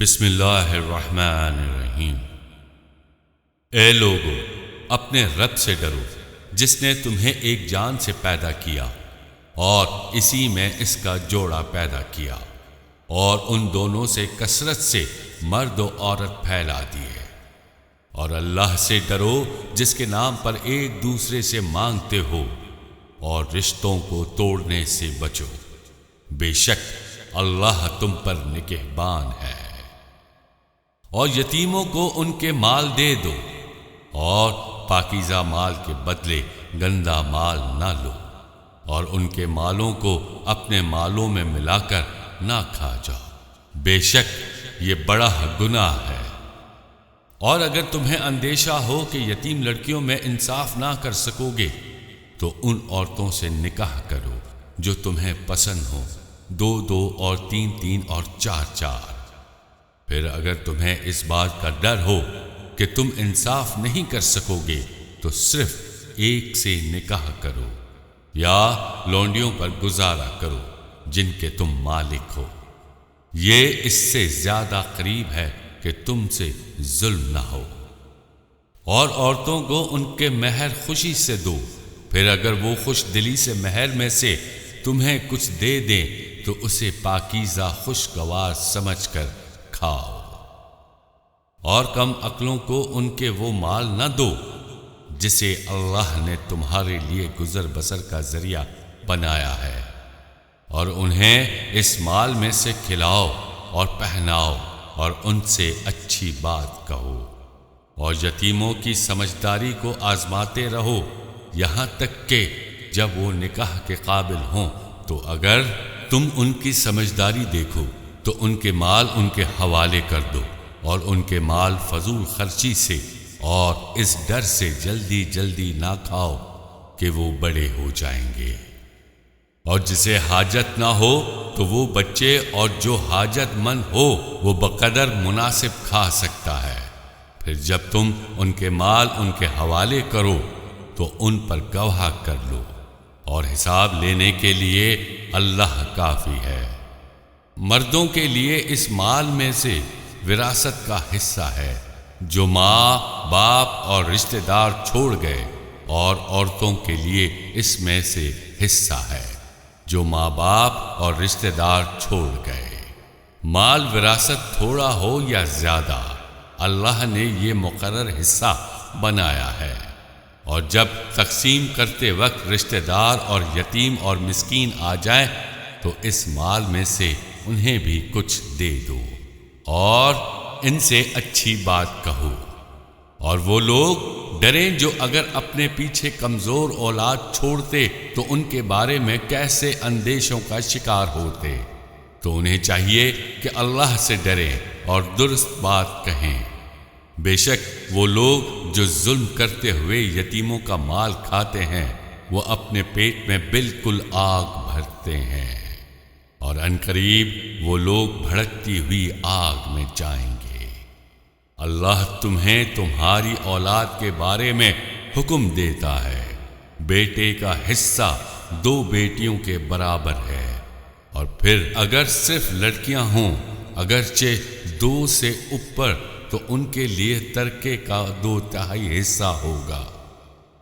بسم اللہ الرحمن الرحیم۔ اے لوگو، اپنے رب سے ڈرو جس نے تمہیں ایک جان سے پیدا کیا اور اسی میں اس کا جوڑا پیدا کیا اور ان دونوں سے کثرت سے مرد و عورت پھیلا دیے، اور اللہ سے ڈرو جس کے نام پر ایک دوسرے سے مانگتے ہو، اور رشتوں کو توڑنے سے بچو، بے شک اللہ تم پر نگہبان ہے۔ اور یتیموں کو ان کے مال دے دو، اور پاکیزہ مال کے بدلے گندا مال نہ لو، اور ان کے مالوں کو اپنے مالوں میں ملا کر نہ کھا جاؤ، بے شک یہ بڑا گناہ ہے۔ اور اگر تمہیں اندیشہ ہو کہ یتیم لڑکیوں میں انصاف نہ کر سکو گے تو ان عورتوں سے نکاح کرو جو تمہیں پسند ہو، 2 اور 3 اور 4۔ پھر اگر تمہیں اس بات کا ڈر ہو کہ تم انصاف نہیں کر سکو گے تو صرف ایک سے نکاح کرو، یا لونڈیوں پر گزارا کرو جن کے تم مالک ہو، یہ اس سے زیادہ قریب ہے کہ تم سے ظلم نہ ہو۔ اور عورتوں کو ان کے مہر خوشی سے دو، پھر اگر وہ خوش دلی سے مہر میں سے تمہیں کچھ دے دیں تو اسے پاکیزہ خوشگوار سمجھ کر کھاؤ۔ اور کم عقلوں کو ان کے وہ مال نہ دو جسے اللہ نے تمہارے لیے گزر بسر کا ذریعہ بنایا ہے، اور انہیں اس مال میں سے کھلاؤ اور پہناؤ اور ان سے اچھی بات کہو، اور یتیموں کی سمجھداری کو آزماتے رہو یہاں تک کہ جب وہ نکاح کے قابل ہوں، تو اگر تم ان کی سمجھداری دیکھو تو ان کے مال ان کے حوالے کر دو، اور ان کے مال فضول خرچی سے اور اس ڈر سے جلدی نہ کھاؤ کہ وہ بڑے ہو جائیں گے۔ اور جسے حاجت نہ ہو تو وہ بچے، اور جو حاجت مند ہو وہ بقدر مناسب کھا سکتا ہے۔ پھر جب تم ان کے مال ان کے حوالے کرو تو ان پر گواہ کر لو، اور حساب لینے کے لیے اللہ کافی ہے۔ مردوں کے لیے اس مال میں سے وراثت کا حصہ ہے جو ماں باپ اور رشتہ دار چھوڑ گئے، اور عورتوں کے لیے اس میں سے حصہ ہے جو ماں باپ اور رشتہ دار چھوڑ گئے۔ مال وراثت تھوڑا ہو یا زیادہ، اللہ نے یہ مقرر حصہ بنایا ہے، اور جب تقسیم کرتے وقت رشتہ دار اور یتیم اور مسکین آ جائیں تو اس مال میں سے انہیں بھی کچھ دے دو، اور ان سے اچھی بات کہو۔ اور وہ لوگ ڈریں جو اگر اپنے پیچھے کمزور اولاد چھوڑتے تو ان کے بارے میں کیسے اندیشوں کا شکار ہوتے، تو انہیں چاہیے کہ اللہ سے ڈریں اور درست بات کہیں۔ بے شک وہ لوگ جو ظلم کرتے ہوئے یتیموں کا مال کھاتے ہیں وہ اپنے پیٹ میں بالکل آگ بھرتے ہیں، اور عنقریب وہ لوگ بھڑکتی ہوئی آگ میں جائیں گے۔ اللہ تمہیں تمہاری اولاد کے بارے میں حکم دیتا ہے، بیٹے کا حصہ 2 بیٹیوں کے برابر ہے، اور پھر اگر صرف لڑکیاں ہوں اگرچہ 2 سے اوپر تو ان کے لیے ترکے کا 2/3 حصہ ہوگا،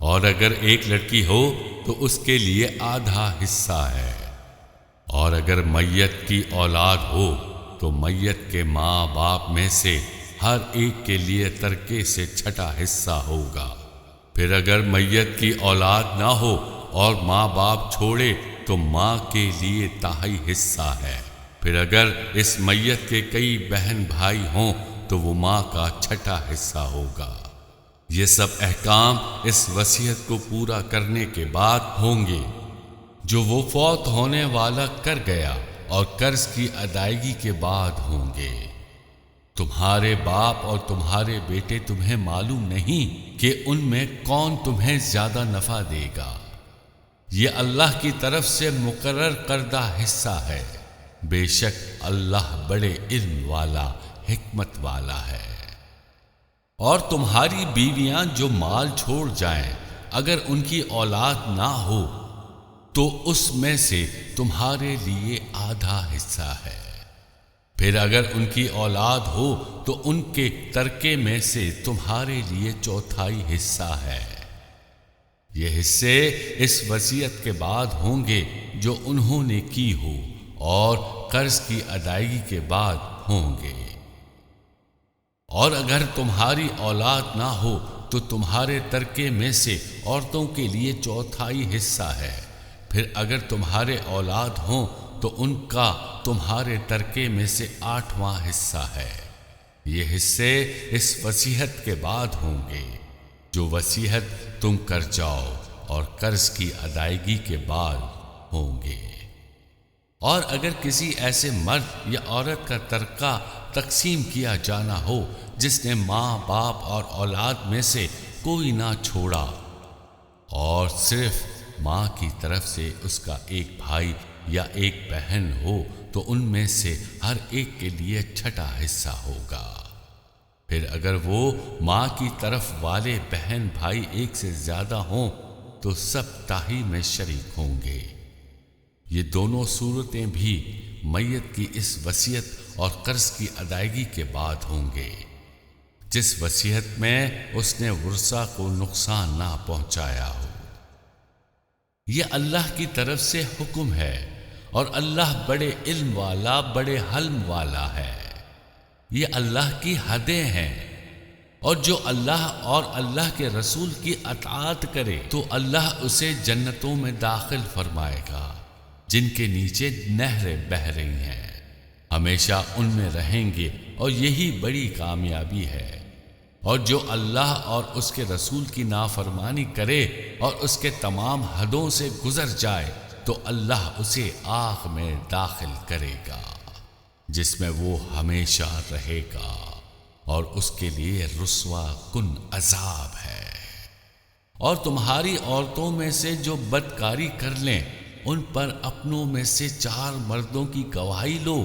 اور اگر ایک لڑکی ہو تو اس کے لیے آدھا حصہ ہے، اور اگر میت کی اولاد ہو تو میت کے ماں باپ میں سے ہر ایک کے لیے ترکے سے 6واں حصہ ہوگا۔ پھر اگر میت کی اولاد نہ ہو اور ماں باپ چھوڑے تو ماں کے لیے 1/3 حصہ ہے۔ پھر اگر اس میت کے کئی بہن بھائی ہوں تو وہ ماں کا 6واں حصہ ہوگا۔ یہ سب احکام اس وصیت کو پورا کرنے کے بعد ہوں گے جو وہ فوت ہونے والا کر گیا، اور قرض کی ادائیگی کے بعد ہوں گے۔ تمہارے باپ اور تمہارے بیٹے تمہیں معلوم نہیں کہ ان میں کون تمہیں زیادہ نفع دے گا، یہ اللہ کی طرف سے مقرر کردہ حصہ ہے، بے شک اللہ بڑے علم والا حکمت والا ہے۔ اور تمہاری بیویاں جو مال چھوڑ جائیں اگر ان کی اولاد نہ ہو تو اس میں سے تمہارے لیے آدھا حصہ ہے، پھر اگر ان کی اولاد ہو تو ان کے ترکے میں سے تمہارے لیے چوتھائی حصہ ہے۔ یہ حصے اس وصیت کے بعد ہوں گے جو انہوں نے کی ہو، اور قرض کی ادائیگی کے بعد ہوں گے۔ اور اگر تمہاری اولاد نہ ہو تو تمہارے ترکے میں سے عورتوں کے لیے چوتھائی حصہ ہے۔ پھر اگر تمہارے اولاد ہوں تو ان کا تمہارے ترکے میں سے 8واں حصہ ہے۔ یہ حصے اس وصیت کے بعد ہوں گے جو وصیت تم کر جاؤ اور قرض کی ادائیگی کے بعد ہوں گے۔ اور اگر کسی ایسے مرد یا عورت کا ترکہ تقسیم کیا جانا ہو جس نے ماں باپ اور اولاد میں سے کوئی نہ چھوڑا، اور صرف ماں کی طرف سے اس کا ایک بھائی یا ایک بہن ہو تو ان میں سے ہر ایک کے لیے چھٹا حصہ ہوگا۔ پھر اگر وہ ماں کی طرف والے بہن بھائی ایک سے زیادہ ہوں تو سب تاہی میں شریک ہوں گے۔ یہ دونوں صورتیں بھی میت کی اس وصیت اور قرض کی ادائیگی کے بعد ہوں گے جس وصیت میں اس نے ورثہ کو نقصان نہ پہنچایا ہو۔ یہ اللہ کی طرف سے حکم ہے، اور اللہ بڑے علم والا، بڑے حلم والا ہے۔ یہ اللہ کی حدیں ہیں، اور جو اللہ اور اللہ کے رسول کی اطاعت کرے تو اللہ اسے جنتوں میں داخل فرمائے گا جن کے نیچے نہریں بہہ رہی ہیں، ہمیشہ ان میں رہیں گے، اور یہی بڑی کامیابی ہے۔ اور جو اللہ اور اس کے رسول کی نافرمانی کرے اور اس کے تمام حدوں سے گزر جائے تو اللہ اسے آگ میں داخل کرے گا جس میں وہ ہمیشہ رہے گا، اور اس کے لیے رسوا کن عذاب ہے۔ اور تمہاری عورتوں میں سے جو بدکاری کر لیں ان پر اپنوں میں سے 4 مردوں کی گواہی لو۔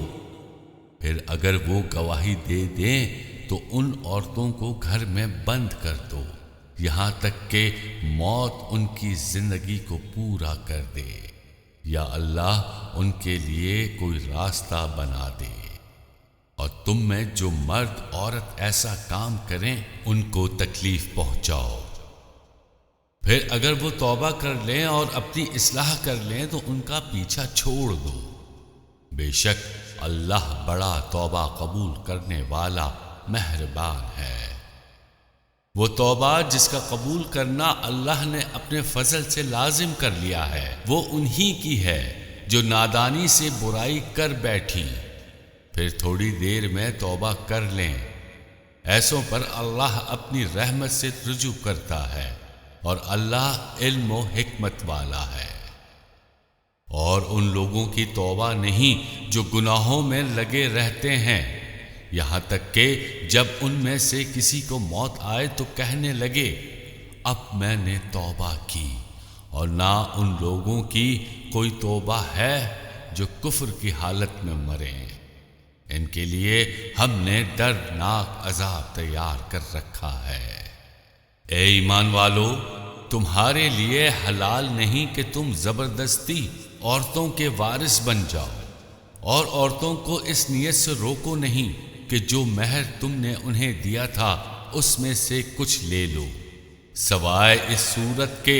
پھر اگر وہ گواہی دے دیں تو ان عورتوں کو گھر میں بند کر دو یہاں تک کہ موت ان کی زندگی کو پورا کر دے، یا اللہ ان کے لیے کوئی راستہ بنا دے۔ اور تم میں جو مرد عورت ایسا کام کریں ان کو تکلیف پہنچاؤ۔ پھر اگر وہ توبہ کر لیں اور اپنی اصلاح کر لیں تو ان کا پیچھا چھوڑ دو، بے شک اللہ بڑا توبہ قبول کرنے والا مہربان ہے۔ وہ توبہ جس کا قبول کرنا اللہ نے اپنے فضل سے لازم کر لیا ہے وہ انہی کی ہے جو نادانی سے برائی کر بیٹھی، پھر تھوڑی دیر میں توبہ کر لیں۔ ایسوں پر اللہ اپنی رحمت سے رجوع کرتا ہے، اور اللہ علم و حکمت والا ہے۔ اور ان لوگوں کی توبہ نہیں جو گناہوں میں لگے رہتے ہیں، یہاں تک کہ جب ان میں سے کسی کو موت آئے تو کہنے لگے اب میں نے توبہ کی، اور نہ ان لوگوں کی کوئی توبہ ہے جو کفر کی حالت میں مریں، ان کے لیے ہم نے دردناک عذاب تیار کر رکھا ہے۔ اے ایمان والو، تمہارے لیے حلال نہیں کہ تم زبردستی عورتوں کے وارث بن جاؤ، اور عورتوں کو اس نیت سے روکو نہیں کہ جو مہر تم نے انہیں دیا تھا اس میں سے کچھ لے لو، سوائے اس صورت کے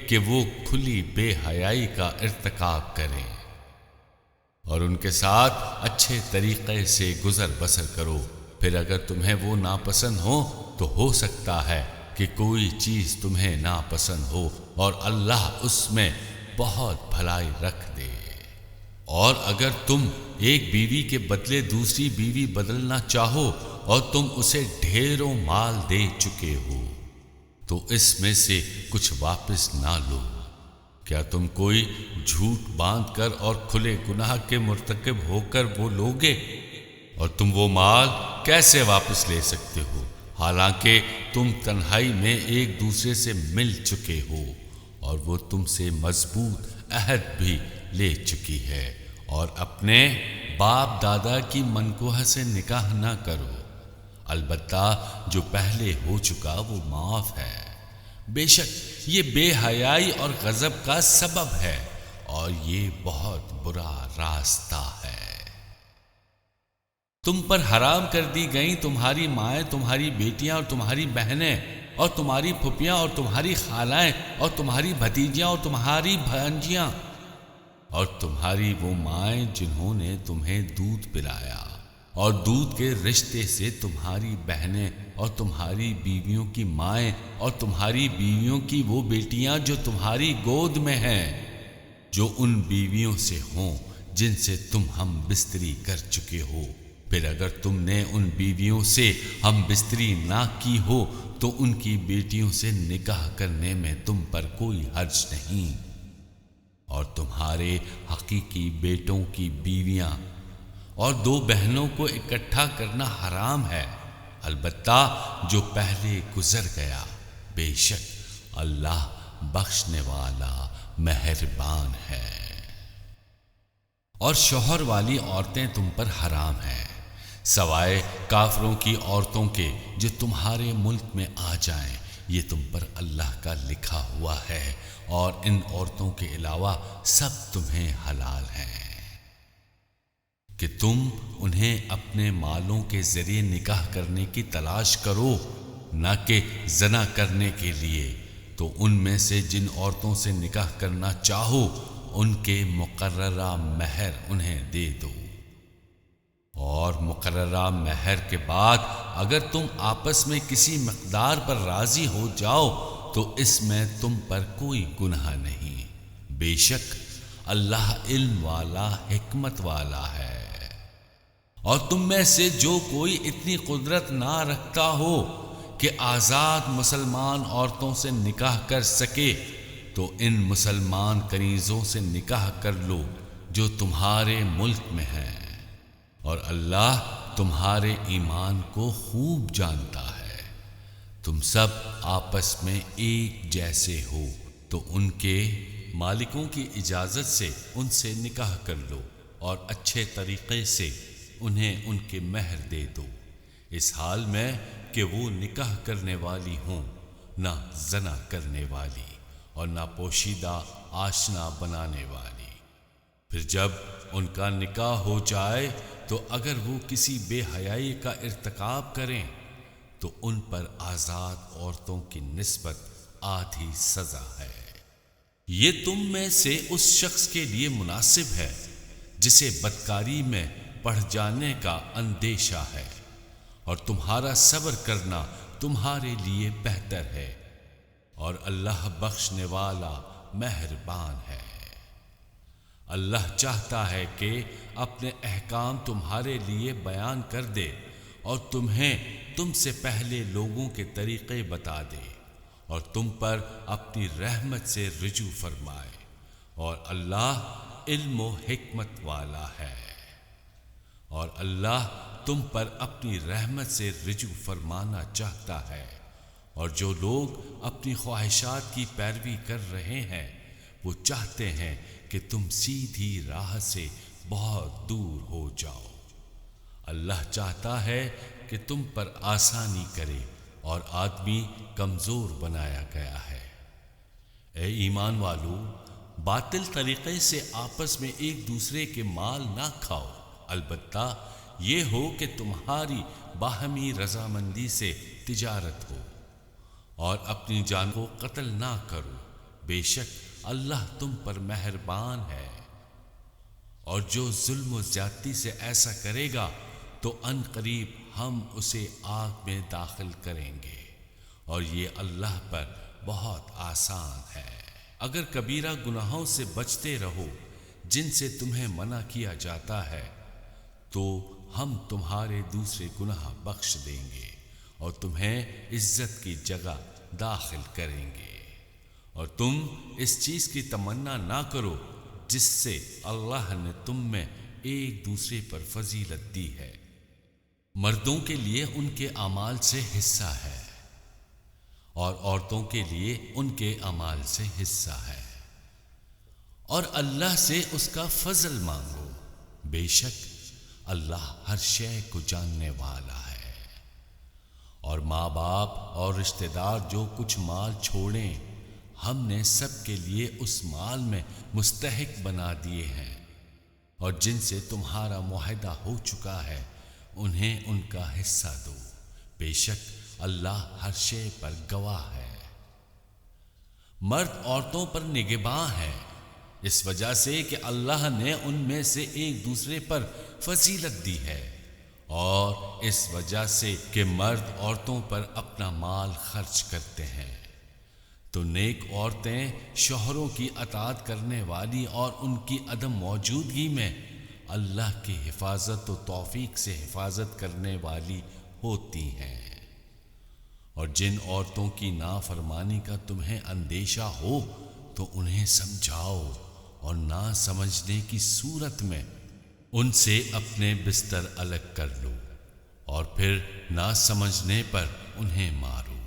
کہ وہ کھلی بے حیائی کا ارتکاب کریں، اور ان کے ساتھ اچھے طریقے سے گزر بسر کرو۔ پھر اگر تمہیں وہ ناپسند ہو تو ہو سکتا ہے کہ کوئی چیز تمہیں ناپسند ہو، اور اللہ اس میں بہت بھلائی رکھ دے۔ اور اگر تم ایک بیوی کے بدلے دوسری بیوی بدلنا چاہو اور تم اسے ڈھیروں مال دے چکے ہو تو اس میں سے کچھ واپس نہ لو۔ کیا تم کوئی جھوٹ باندھ کر اور کھلے گناہ کے مرتکب ہو کر وہ لوگے؟ اور تم وہ مال کیسے واپس لے سکتے ہو حالانکہ تم تنہائی میں ایک دوسرے سے مل چکے ہو، اور وہ تم سے مضبوط عہد بھی لے چکی ہے؟ اور اپنے باپ دادا کی منکوحہ سے نکاح نہ کرو، البتہ جو پہلے ہو چکا وہ معاف ہے، بے شک یہ بے حیائی اور غضب کا سبب ہے، اور یہ بہت برا راستہ ہے۔ تم پر حرام کر دی گئیں تمہاری مائیں، تمہاری بیٹیاں اور تمہاری بہنیں اور تمہاری پھپھیاں اور تمہاری خالائیں اور تمہاری بھتیجیاں اور تمہاری بھانجیاں اور تمہاری وہ مائیں جنہوں نے تمہیں دودھ پلایا، اور دودھ کے رشتے سے تمہاری بہنیں اور تمہاری بیویوں کی مائیں اور تمہاری بیویوں کی وہ بیٹیاں جو تمہاری گود میں ہیں، جو ان بیویوں سے ہوں جن سے تم ہم بستری کر چکے ہو۔ پھر اگر تم نے ان بیویوں سے ہم بستری نہ کی ہو تو ان کی بیٹیوں سے نکاح کرنے میں تم پر کوئی حرج نہیں، اور تمہارے حقیقی بیٹوں کی بیویاں اور 2 بہنوں کو اکٹھا کرنا حرام ہے، البتہ جو پہلے گزر گیا، بے شک اللہ بخشنے والا مہربان ہے۔ اور شوہر والی عورتیں تم پر حرام ہیں سوائے کافروں کی عورتوں کے جو تمہارے ملک میں آ جائیں، یہ تم پر اللہ کا لکھا ہوا ہے، اور ان عورتوں کے علاوہ سب تمہیں حلال ہیں کہ تم انہیں اپنے مالوں کے ذریعے نکاح کرنے کی تلاش کرو، نہ کہ زنا کرنے کے لیے، تو ان میں سے جن عورتوں سے نکاح کرنا چاہو ان کے مقررہ مہر انہیں دے دو، اور مقررہ مہر کے بعد اگر تم آپس میں کسی مقدار پر راضی ہو جاؤ تو اس میں تم پر کوئی گناہ نہیں، بے شک اللہ علم والا حکمت والا ہے۔ اور تم میں سے جو کوئی اتنی قدرت نہ رکھتا ہو کہ آزاد مسلمان عورتوں سے نکاح کر سکے تو ان مسلمان کنیزوں سے نکاح کر لو جو تمہارے ملک میں ہیں، اور اللہ تمہارے ایمان کو خوب جانتا ہے۔ تم سب آپس میں ایک جیسے ہو تو ان کے مالکوں کی اجازت سے ان سے نکاح کر لو، اور اچھے طریقے سے انہیں ان کے مہر دے دو، اس حال میں کہ وہ نکاح کرنے والی ہوں، نہ زنا کرنے والی اور نہ پوشیدہ آشنا بنانے والی۔ پھر جب ان کا نکاح ہو جائے تو اگر وہ کسی بے حیائی کا ارتکاب کریں تو ان پر آزاد عورتوں کی نسبت آدھی سزا ہے۔ یہ تم میں سے اس شخص کے لیے مناسب ہے جسے بدکاری میں پڑ جانے کا اندیشہ ہے، اور تمہارا صبر کرنا تمہارے لیے بہتر ہے، اور اللہ بخشنے والا مہربان ہے۔ اللہ چاہتا ہے کہ اپنے احکام تمہارے لیے بیان کر دے اور تم سے پہلے لوگوں کے طریقے بتا دے، اور تم پر اپنی رحمت سے رجوع فرمائے، اور اللہ علم و حکمت والا ہے۔ اور اللہ تم پر اپنی رحمت سے رجوع فرمانا چاہتا ہے، اور جو لوگ اپنی خواہشات کی پیروی کر رہے ہیں وہ چاہتے ہیں کہ تم سیدھی راہ سے بہت دور ہو جاؤ۔ اللہ چاہتا ہے کہ تم پر آسانی کرے، اور آدمی کمزور بنایا گیا ہے۔ اے ایمان والو، باطل طریقے سے آپس میں ایک دوسرے کے مال نہ کھاؤ، البتہ یہ ہو کہ تمہاری باہمی رضامندی سے تجارت ہو، اور اپنی جان کو قتل نہ کرو، بے شک اللہ تم پر مہربان ہے۔ اور جو ظلم و زیادتی سے ایسا کرے گا تو ان قریب ہم اسے آگ میں داخل کریں گے، اور یہ اللہ پر بہت آسان ہے۔ اگر کبیرہ گناہوں سے بچتے رہو جن سے تمہیں منع کیا جاتا ہے تو ہم تمہارے دوسرے گناہ بخش دیں گے اور تمہیں عزت کی جگہ داخل کریں گے۔ اور تم اس چیز کی تمنا نہ کرو جس سے اللہ نے تم میں ایک دوسرے پر فضیلت دی ہے۔ مردوں کے لیے ان کے اعمال سے حصہ ہے اور عورتوں کے لیے ان کے اعمال سے حصہ ہے، اور اللہ سے اس کا فضل مانگو، بے شک اللہ ہر شے کو جاننے والا ہے۔ اور ماں باپ اور رشتہ دار جو کچھ مال چھوڑیں ہم نے سب کے لیے اس مال میں مستحق بنا دیے ہیں، اور جن سے تمہارا معاہدہ ہو چکا ہے انہیں ان کا حصہ دو، بے شک اللہ ہر شے پر گواہ ہے۔ مرد عورتوں پر نگہباں ہے اس وجہ سے کہ اللہ نے ان میں سے ایک دوسرے پر فضیلت دی ہے، اور اس وجہ سے کہ مرد عورتوں پر اپنا مال خرچ کرتے ہیں، تو نیک عورتیں شوہروں کی اطاعت کرنے والی اور ان کی عدم موجودگی میں اللہ کی حفاظت و توفیق سے حفاظت کرنے والی ہوتی ہیں۔ اور جن عورتوں کی نافرمانی کا تمہیں اندیشہ ہو تو انہیں سمجھاؤ، اور نہ سمجھنے کی صورت میں ان سے اپنے بستر الگ کر لو، اور پھر نہ سمجھنے پر انہیں مارو۔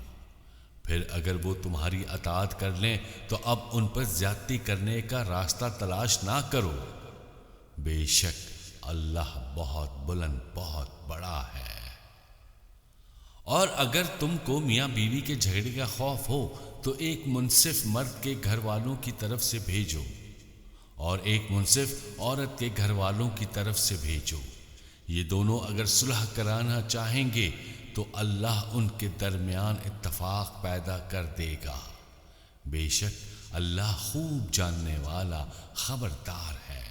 پھر اگر وہ تمہاری اطاعت کر لیں تو اب ان پر زیادتی کرنے کا راستہ تلاش نہ کرو، بے شک اللہ بہت بلند بہت بڑا ہے۔ اور اگر تم کو میاں بیوی کے جھگڑے کا خوف ہو تو ایک منصف مرد کے گھر والوں کی طرف سے بھیجو، اور ایک منصف عورت کے گھر والوں کی طرف سے بھیجو، یہ دونوں اگر صلح کرانا چاہیں گے تو اللہ ان کے درمیان اتفاق پیدا کر دے گا، بے شک اللہ خوب جاننے والا خبردار ہے۔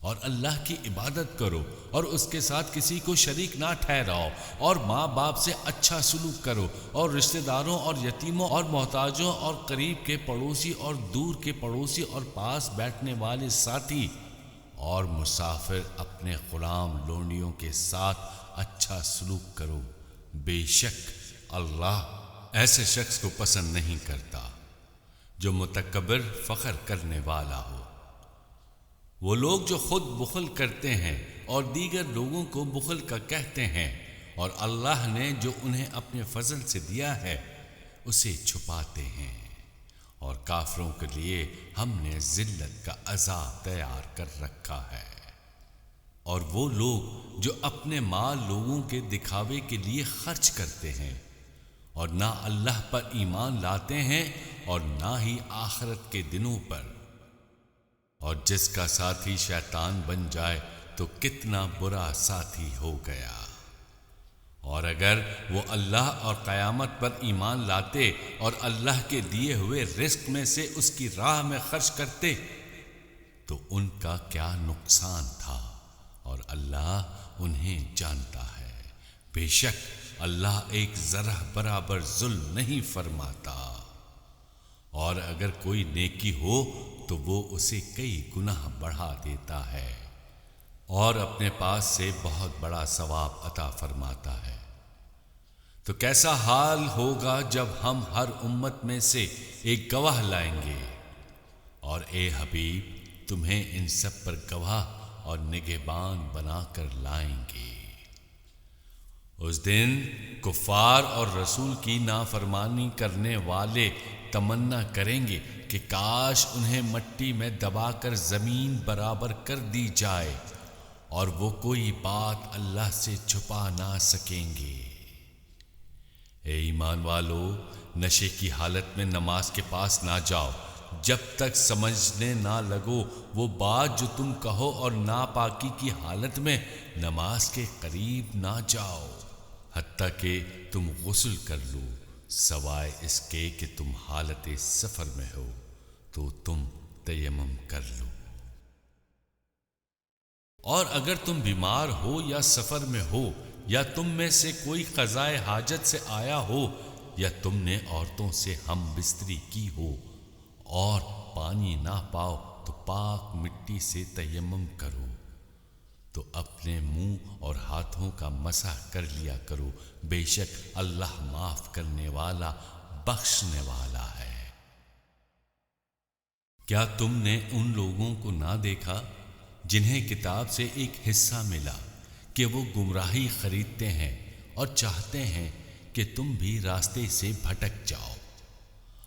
اور اللہ کی عبادت کرو اور اس کے ساتھ کسی کو شریک نہ ٹھہراؤ، اور ماں باپ سے اچھا سلوک کرو، اور رشتہ داروں اور یتیموں اور محتاجوں اور قریب کے پڑوسی اور دور کے پڑوسی اور پاس بیٹھنے والے ساتھی اور مسافر اپنے غلام لونڈیوں کے ساتھ اچھا سلوک کرو، بے شک اللہ ایسے شخص کو پسند نہیں کرتا جو متکبر فخر کرنے والا ہو۔ وہ لوگ جو خود بخل کرتے ہیں اور دیگر لوگوں کو بخل کا کہتے ہیں، اور اللہ نے جو انہیں اپنے فضل سے دیا ہے اسے چھپاتے ہیں، اور کافروں کے لیے ہم نے ذلت کا عذاب تیار کر رکھا ہے۔ اور وہ لوگ جو اپنے مال لوگوں کے دکھاوے کے لیے خرچ کرتے ہیں اور نہ اللہ پر ایمان لاتے ہیں اور نہ ہی آخرت کے دنوں پر، اور جس کا ساتھی شیطان بن جائے تو کتنا برا ساتھی ہو گیا۔ اور اگر وہ اللہ اور قیامت پر ایمان لاتے اور اللہ کے دیے ہوئے رزق میں سے اس کی راہ میں خرچ کرتے تو ان کا کیا نقصان تھا، اور اللہ انہیں جانتا ہے، بے شک اللہ ایک ذرہ برابر ظلم نہیں فرماتا۔ اور اگر کوئی نیکی ہو تو وہ اسے کئی گناہ بڑھا دیتا ہے، اور اپنے پاس سے بہت بڑا ثواب عطا فرماتا ہے۔ تو کیسا حال ہوگا جب ہم ہر امت میں سے ایک گواہ لائیں گے، اور اے حبیب تمہیں ان سب پر گواہ اور نگہبان بنا کر لائیں گے۔ اس دن کفار اور رسول کی نافرمانی کرنے والے تمنا کریں گے کہ کاش انہیں مٹی میں دبا کر زمین برابر کر دی جائے، اور وہ کوئی بات اللہ سے چھپا نہ سکیں گے۔ اے ایمان والو، نشے کی حالت میں نماز کے پاس نہ جاؤ جب تک سمجھنے نہ لگو وہ بات جو تم کہو، اور ناپاکی کی حالت میں نماز کے قریب نہ جاؤ حتیٰ کہ تم غسل کر لو، سوائے اس کے کہ تم حالت سفر میں ہو تو تم تیمم کر لو۔ اور اگر تم بیمار ہو یا سفر میں ہو، یا تم میں سے کوئی قضائے حاجت سے آیا ہو، یا تم نے عورتوں سے ہم بستری کی ہو اور پانی نہ پاؤ تو پاک مٹی سے تیمم کرو، تو اپنے منہ اور ہاتھوں کا مسح کر لیا کرو، بے شک اللہ معاف کرنے والا بخشنے والا ہے۔ کیا تم نے ان لوگوں کو نہ دیکھا جنہیں کتاب سے ایک حصہ ملا کہ وہ گمراہی خریدتے ہیں اور چاہتے ہیں کہ تم بھی راستے سے بھٹک جاؤ،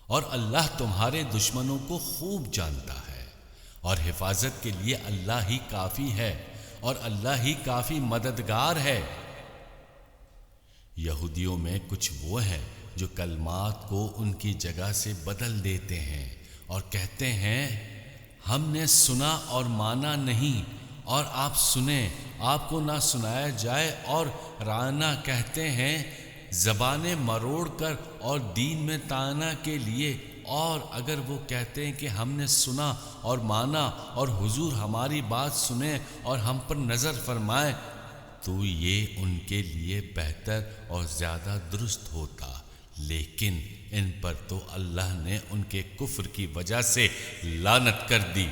اور اللہ تمہارے دشمنوں کو خوب جانتا ہے، اور حفاظت کے لیے اللہ ہی کافی ہے، اور اللہ ہی کافی مددگار ہے۔ یہودیوں میں کچھ وہ ہیں جو کلمات کو ان کی جگہ سے بدل دیتے ہیں اور کہتے ہیں ہم نے سنا اور مانا نہیں، اور آپ سنیں، آپ کو نہ سنایا جائے، اور رانا کہتے ہیں زبانیں مروڑ کر اور دین میں طعنہ کے لیے، اور اگر وہ کہتے ہیں کہ ہم نے سنا اور مانا اور حضور ہماری بات سنیں اور ہم پر نظر فرمائیں، تو یہ ان کے لیے بہتر اور زیادہ درست ہوتا، لیکن ان پر تو اللہ نے ان کے کفر کی وجہ سے لعنت کر دی،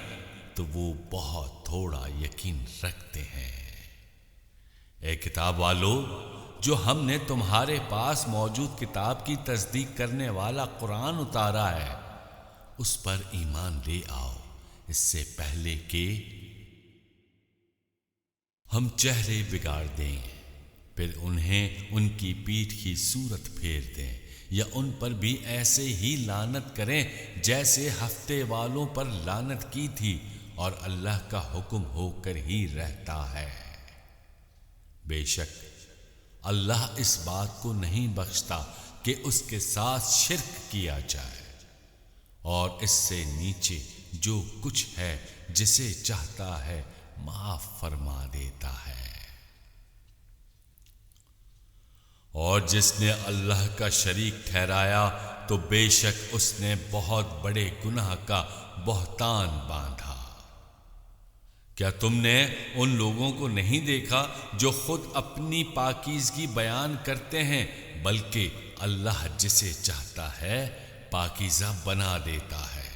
تو وہ بہت تھوڑا یقین رکھتے ہیں۔ اے کتاب والو، جو ہم نے تمہارے پاس موجود کتاب کی تصدیق کرنے والا قرآن اتارا ہے، اس پر ایمان لے آؤ، اس سے پہلے کہ ہم چہرے بگاڑ دیں، پھر انہیں ان کی پیٹھ کی صورت پھیر دیں، یا ان پر بھی ایسے ہی لعنت کریں جیسے ہفتے والوں پر لعنت کی تھی، اور اللہ کا حکم ہو کر ہی رہتا ہے۔ بے شک اللہ اس بات کو نہیں بخشتا کہ اس کے ساتھ شرک کیا جائے، اور اس سے نیچے جو کچھ ہے جسے چاہتا ہے معاف فرما دیتا ہے۔ اور جس نے اللہ کا شریک ٹھہرایا تو بے شک اس نے بہت بڑے گناہ کا بہتان باندھا۔ کیا تم نے ان لوگوں کو نہیں دیکھا جو خود اپنی پاکیزگی بیان کرتے ہیں، بلکہ اللہ جسے چاہتا ہے پاکیزہ بنا دیتا ہے،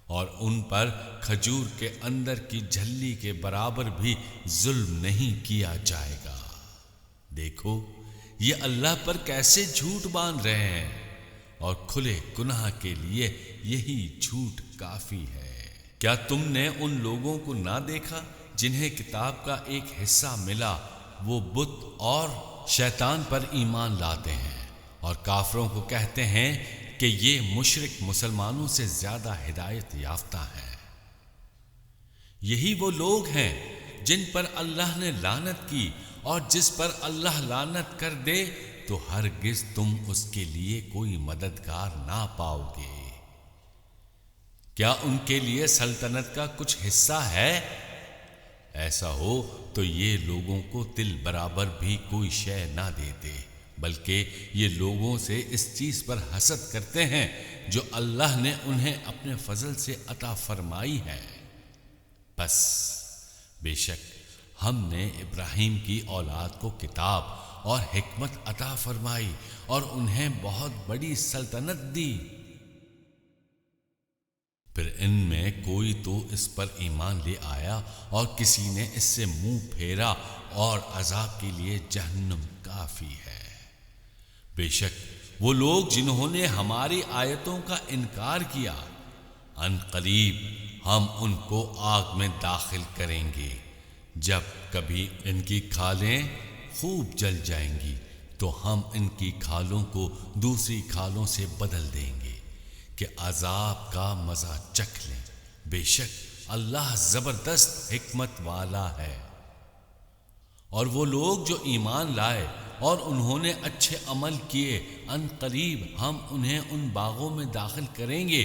اور ان پر کھجور کے اندر کی جھلی کے برابر بھی ظلم نہیں کیا جائے گا۔ دیکھو یہ اللہ پر کیسے جھوٹ باندھ رہے ہیں، اور کھلے گناہ کے لیے یہی جھوٹ کافی ہے۔ کیا تم نے ان لوگوں کو نہ دیکھا جنہیں کتاب کا ایک حصہ ملا، وہ بت اور شیطان پر ایمان لاتے ہیں، اور کافروں کو کہتے ہیں کہ یہ مشرک مسلمانوں سے زیادہ ہدایت یافتہ ہیں۔ یہی وہ لوگ ہیں جن پر اللہ نے لعنت کی، اور جس پر اللہ لعنت کر دے تو ہرگز تم اس کے لیے کوئی مددگار نہ پاؤ گے۔ کیا ان کے لیے سلطنت کا کچھ حصہ ہے؟ ایسا ہو تو یہ لوگوں کو تل برابر بھی کوئی شے نہ دیتے، بلکہ یہ لوگوں سے اس چیز پر حسد کرتے ہیں جو اللہ نے انہیں اپنے فضل سے عطا فرمائی ہے۔ بس بے شک ہم نے ابراہیم کی اولاد کو کتاب اور حکمت عطا فرمائی، اور انہیں بہت بڑی سلطنت دی۔ پھر ان میں کوئی تو اس پر ایمان لے آیا اور کسی نے اس سے منہ پھیرا، اور عذاب کے لیے جہنم کافی ہے۔ بے شک وہ لوگ جنہوں نے ہماری آیتوں کا انکار کیا، ان قریب ہم ان کو آگ میں داخل کریں گے۔ جب کبھی ان کی کھالیں خوب جل جائیں گی تو ہم ان کی کھالوں کو دوسری کھالوں سے بدل دیں گے کہ عذاب کا مزہ چکھ لیں۔ بے شک اللہ زبردست حکمت والا ہے۔ اور وہ لوگ جو ایمان لائے اور انہوں نے اچھے عمل کیے، ان قریب ہم انہیں ان باغوں میں داخل کریں گے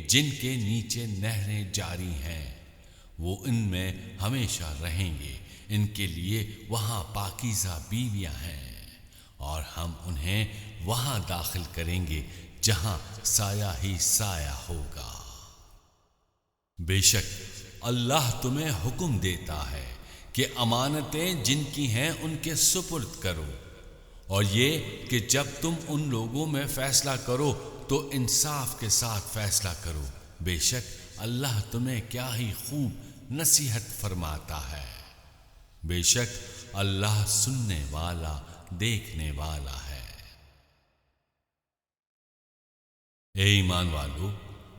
جن کے نیچے نہریں جاری ہیں، وہ ان میں ہمیشہ رہیں گے، ان کے لیے وہاں پاکیزہ بیویاں ہیں، اور ہم انہیں وہاں داخل کریں گے جہاں سایہ ہی سایہ ہوگا۔ بے شک اللہ تمہیں حکم دیتا ہے کہ امانتیں جن کی ہیں ان کے سپرد کرو، اور یہ کہ جب تم ان لوگوں میں فیصلہ کرو تو انصاف کے ساتھ فیصلہ کرو، بے شک اللہ تمہیں کیا ہی خوب نصیحت فرماتا ہے۔ بے شک اللہ سننے والا دیکھنے والا ہے۔ اے ایمان والو،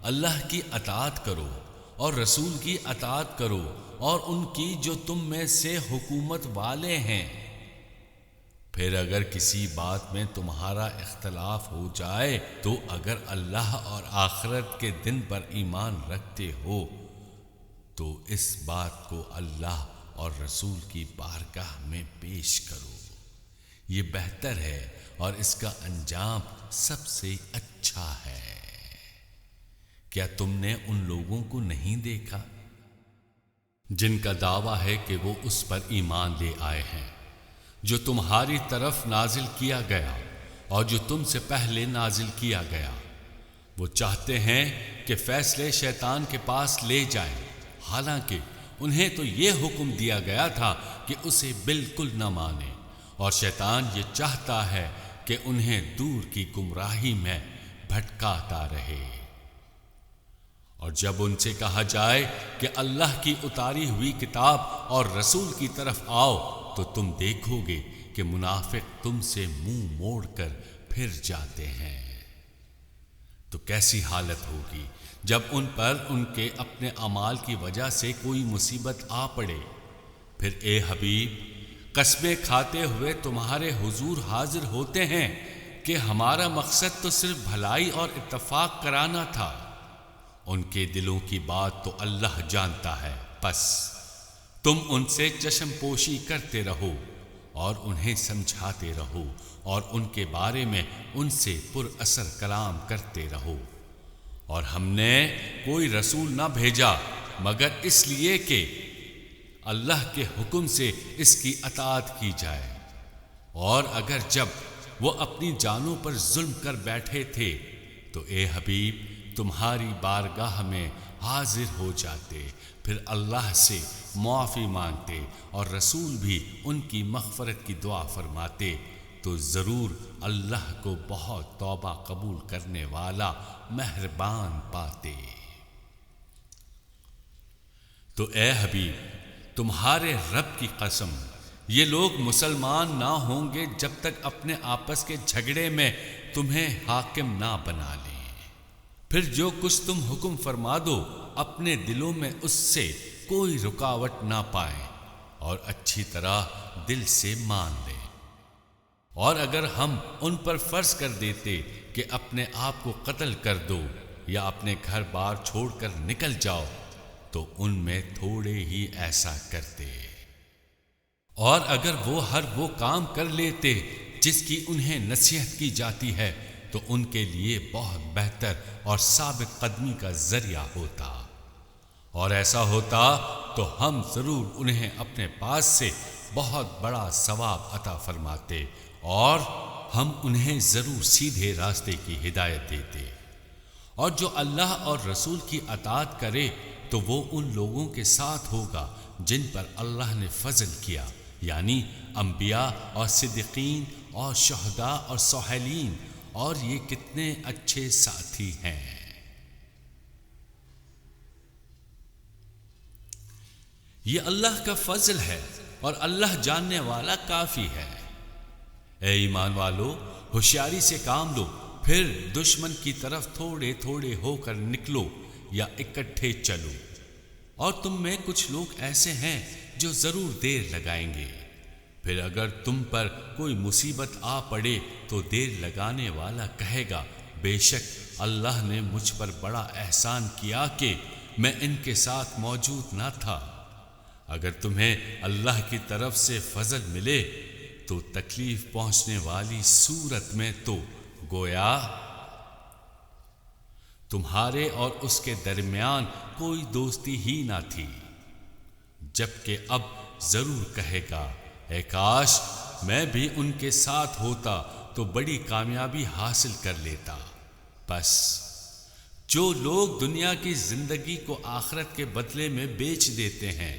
اللہ کی اطاعت کرو اور رسول کی اطاعت کرو، اور ان کی جو تم میں سے حکومت والے ہیں۔ پھر اگر کسی بات میں تمہارا اختلاف ہو جائے تو اگر اللہ اور آخرت کے دن پر ایمان رکھتے ہو تو اس بات کو اللہ اور رسول کی بارگاہ میں پیش کرو، یہ بہتر ہے اور اس کا انجام سب سے اچھا ہے۔ کیا تم نے ان لوگوں کو نہیں دیکھا جن کا دعویٰ ہے کہ وہ اس پر ایمان لے آئے ہیں جو تمہاری طرف نازل کیا گیا اور جو تم سے پہلے نازل کیا گیا۔ وہ چاہتے ہیں کہ فیصلے شیطان کے پاس لے جائیں، حالانکہ انہیں تو یہ حکم دیا گیا تھا کہ اسے بالکل نہ مانیں، اور شیطان یہ چاہتا ہے کہ انہیں دور کی گمراہی میں بھٹکاتا رہے۔ اور جب ان سے کہا جائے کہ اللہ کی اتاری ہوئی کتاب اور رسول کی طرف آؤ تو تم دیکھو گے کہ منافق تم سے منہ موڑ کر پھر جاتے ہیں۔ تو کیسی حالت ہوگی جب ان پر ان کے اپنے اعمال کی وجہ سے کوئی مصیبت آ پڑے۔ پھر اے حبیب، قسمیں کھاتے ہوئے تمہارے حضور حاضر ہوتے ہیں کہ ہمارا مقصد تو صرف بھلائی اور اتفاق کرانا تھا۔ ان کے دلوں کی بات تو اللہ جانتا ہے، بس تم ان سے چشم پوشی کرتے رہو اور انہیں سمجھاتے رہو اور ان کے بارے میں ان سے پر اثر کلام کرتے رہو۔ اور ہم نے کوئی رسول نہ بھیجا مگر اس لیے کہ اللہ کے حکم سے اس کی اطاعت کی جائے، اور اگر جب وہ اپنی جانوں پر ظلم کر بیٹھے تھے تو اے حبیب تمہاری بارگاہ میں حاضر ہو جاتے، پھر اللہ سے معافی مانگتے اور رسول بھی ان کی مغفرت کی دعا فرماتے، تو ضرور اللہ کو بہت توبہ قبول کرنے والا مہربان پاتے۔ تو اے حبیب تمہارے رب کی قسم، یہ لوگ مسلمان نہ ہوں گے جب تک اپنے آپس کے جھگڑے میں تمہیں حاکم نہ بنا لیں۔ پھر جو کچھ تم حکم فرما دو اپنے دلوں میں اس سے کوئی رکاوٹ نہ پائیں اور اچھی طرح دل سے مان لیں۔ اور اگر ہم ان پر فرض کر دیتے کہ اپنے آپ کو قتل کر دو یا اپنے گھر بار چھوڑ کر نکل جاؤ تو ان میں تھوڑے ہی ایسا کرتے، اور اگر وہ کام کر لیتے جس کی انہیں نصیحت کی جاتی ہے تو ان کے لیے بہت بہتر اور ثابت قدمی کا ذریعہ ہوتا، اور ایسا ہوتا تو ہم ضرور انہیں اپنے پاس سے بہت بڑا ثواب عطا فرماتے اور ہم انہیں ضرور سیدھے راستے کی ہدایت دیتے۔ اور جو اللہ اور رسول کی اطاعت کرے تو وہ ان لوگوں کے ساتھ ہوگا جن پر اللہ نے فضل کیا، یعنی انبیاء اور صدیقین اور شہداء اور صالحین، اور یہ کتنے اچھے ساتھی ہیں۔ یہ اللہ کا فضل ہے اور اللہ جاننے والا کافی ہے۔ اے ایمان والو، ہوشیاری سے کام لو، پھر دشمن کی طرف تھوڑے تھوڑے ہو کر نکلو یا اکٹھے چلو۔ اور تم میں کچھ لوگ ایسے ہیں جو ضرور دیر لگائیں گے، پھر اگر تم پر کوئی مصیبت آ پڑے تو دیر لگانے والا کہے گا بے شک اللہ نے مجھ پر بڑا احسان کیا کہ میں ان کے ساتھ موجود نہ تھا۔ اگر تمہیں اللہ کی طرف سے فضل ملے تو تکلیف پہنچنے والی صورت میں تو گویا تمہارے اور اس کے درمیان کوئی دوستی ہی نہ تھی، جبکہ اب ضرور کہے گا اے کاش میں بھی ان کے ساتھ ہوتا تو بڑی کامیابی حاصل کر لیتا۔ بس جو لوگ دنیا کی زندگی کو آخرت کے بدلے میں بیچ دیتے ہیں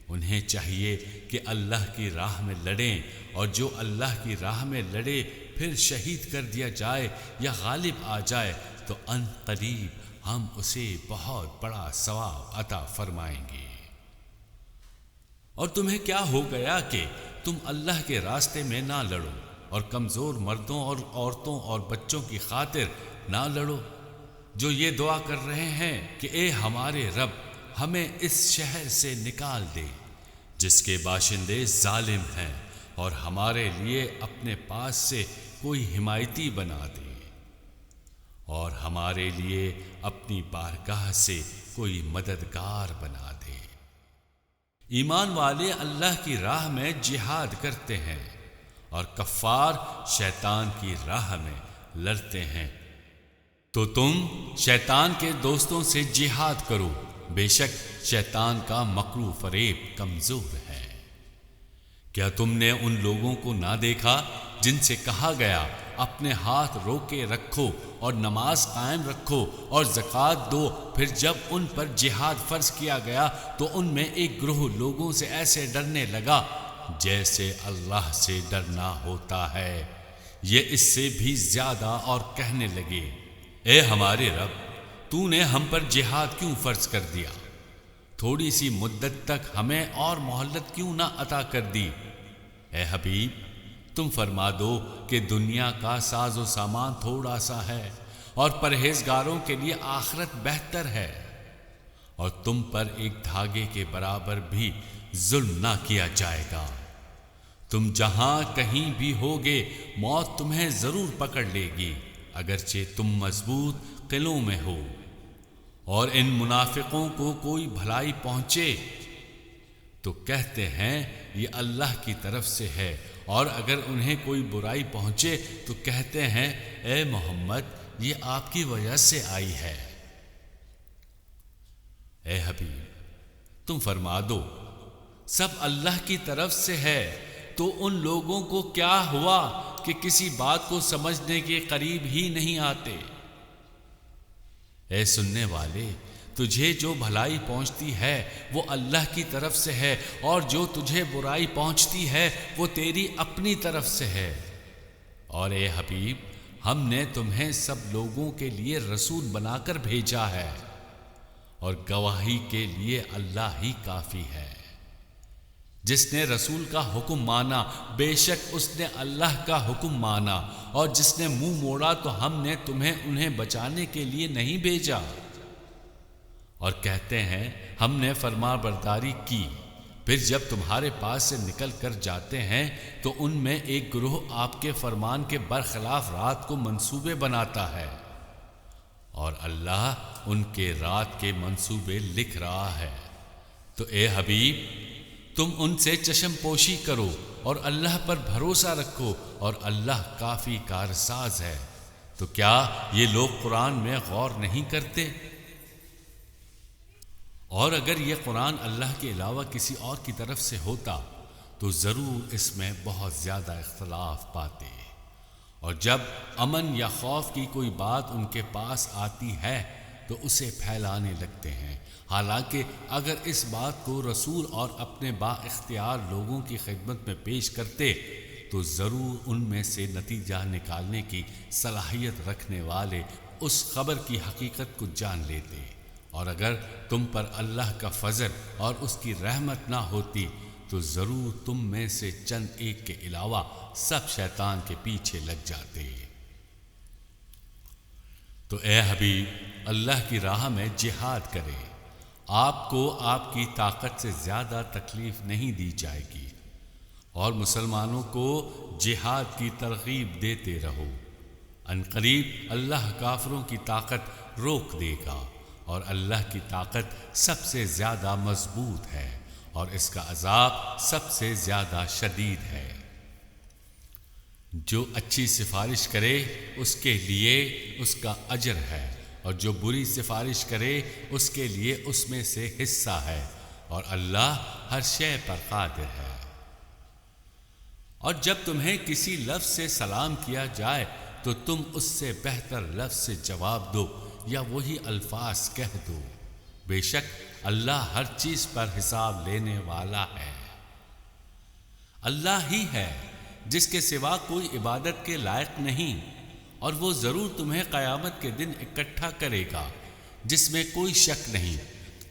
انہیں چاہیے کہ اللہ کی راہ میں لڑیں، اور جو اللہ کی راہ میں لڑے پھر شہید کر دیا جائے یا غالب آ جائے تو ان قریب ہم اسے بہت بڑا ثواب عطا فرمائیں گے۔ اور تمہیں کیا ہو گیا کہ تم اللہ کے راستے میں نہ لڑو اور کمزور مردوں اور عورتوں اور بچوں کی خاطر نہ لڑو جو یہ دعا کر رہے ہیں کہ اے ہمارے رب ہمیں اس شہر سے نکال دے جس کے باشندے ظالم ہیں، اور ہمارے لیے اپنے پاس سے کوئی حمایتی بنا دے، اور ہمارے لیے اپنی بارگاہ سے کوئی مددگار بنا دے۔ ایمان والے اللہ کی راہ میں جہاد کرتے ہیں اور کفار شیطان کی راہ میں لڑتے ہیں، تو تم شیطان کے دوستوں سے جہاد کرو بے شک شیطان کا مکر و فریب کمزور ہے۔ کیا تم نے ان لوگوں کو نہ دیکھا جن سے کہا گیا اپنے ہاتھ روکے رکھو اور نماز قائم رکھو اور زکوٰۃ دو، پھر جب ان پر جہاد فرض کیا گیا تو ان میں ایک گروہ لوگوں سے ایسے ڈرنے لگا جیسے اللہ سے ڈرنا ہوتا ہے، یہ اس سے بھی زیادہ، اور کہنے لگے اے ہمارے رب، تو نے ہم پر جہاد کیوں فرض کر دیا؟ تھوڑی سی مدت تک ہمیں اور مہلت کیوں نہ عطا کر دی؟ اے حبیب، تم فرما دو کہ دنیا کا ساز و سامان تھوڑا سا ہے اور پرہیزگاروں کے لیے آخرت بہتر ہے، اور تم پر ایک دھاگے کے برابر بھی ظلم نہ کیا جائے گا۔ تم جہاں کہیں بھی ہوگے موت تمہیں ضرور پکڑ لے گی، اگرچہ تم مضبوط قلعوں میں ہو۔ اور ان منافقوں کو کوئی بھلائی پہنچے تو کہتے ہیں یہ اللہ کی طرف سے ہے، اور اگر انہیں کوئی برائی پہنچے تو کہتے ہیں اے محمد یہ آپ کی وجہ سے آئی ہے۔ اے حبیب، تم فرما دو سب اللہ کی طرف سے ہے، تو ان لوگوں کو کیا ہوا کہ کسی بات کو سمجھنے کے قریب ہی نہیں آتے؟ اے سننے والے، تجھے جو بھلائی پہنچتی ہے وہ اللہ کی طرف سے ہے، اور جو تجھے برائی پہنچتی ہے وہ تیری اپنی طرف سے ہے۔ اور اے حبیب، ہم نے تمہیں سب لوگوں کے لیے رسول بنا کر بھیجا ہے، اور گواہی کے لیے اللہ ہی کافی ہے۔ جس نے رسول کا حکم مانا بے شک اس نے اللہ کا حکم مانا، اور جس نے منہ موڑا تو ہم نے تمہیں انہیں بچانے کے لیے نہیں بھیجا۔ اور کہتے ہیں ہم نے فرما برداری کی، پھر جب تمہارے پاس سے نکل کر جاتے ہیں تو ان میں ایک گروہ آپ کے فرمان کے برخلاف رات کو منصوبے بناتا ہے، اور اللہ ان کے رات کے منصوبے لکھ رہا ہے۔ تو اے حبیب، تم ان سے چشم پوشی کرو اور اللہ پر بھروسہ رکھو، اور اللہ کافی کارساز ہے۔ تو کیا یہ لوگ قرآن میں غور نہیں کرتے؟ اور اگر یہ قرآن اللہ کے علاوہ کسی اور کی طرف سے ہوتا تو ضرور اس میں بہت زیادہ اختلاف پاتے، اور جب امن یا خوف کی کوئی بات ان کے پاس آتی ہے تو اسے پھیلانے لگتے ہیں، حالانکہ اگر اس بات کو رسول اور اپنے با اختیار لوگوں کی خدمت میں پیش کرتے تو ضرور ان میں سے نتیجہ نکالنے کی صلاحیت رکھنے والے اس خبر کی حقیقت کو جان لیتے، اور اگر تم پر اللہ کا فضل اور اس کی رحمت نہ ہوتی تو ضرور تم میں سے چند ایک کے علاوہ سب شیطان کے پیچھے لگ جاتے۔ تو اے حبیب، اللہ کی راہ میں جہاد کرے، آپ کو آپ کی طاقت سے زیادہ تکلیف نہیں دی جائے گی، اور مسلمانوں کو جہاد کی ترغیب دیتے رہو، ان قریب اللہ کافروں کی طاقت روک دے گا، اور اللہ کی طاقت سب سے زیادہ مضبوط ہے، اور اس کا عذاب سب سے زیادہ شدید ہے۔ جو اچھی سفارش کرے اس کے لیے اس کا اجر ہے، اور جو بری سفارش کرے اس کے لیے اس میں سے حصہ ہے، اور اللہ ہر شے پر قادر ہے۔ اور جب تمہیں کسی لفظ سے سلام کیا جائے تو تم اس سے بہتر لفظ سے جواب دو یا وہی الفاظ کہہ دو، بے شک اللہ ہر چیز پر حساب لینے والا ہے۔ اللہ ہی ہے جس کے سوا کوئی عبادت کے لائق نہیں، اور وہ ضرور تمہیں قیامت کے دن اکٹھا کرے گا جس میں کوئی شک نہیں،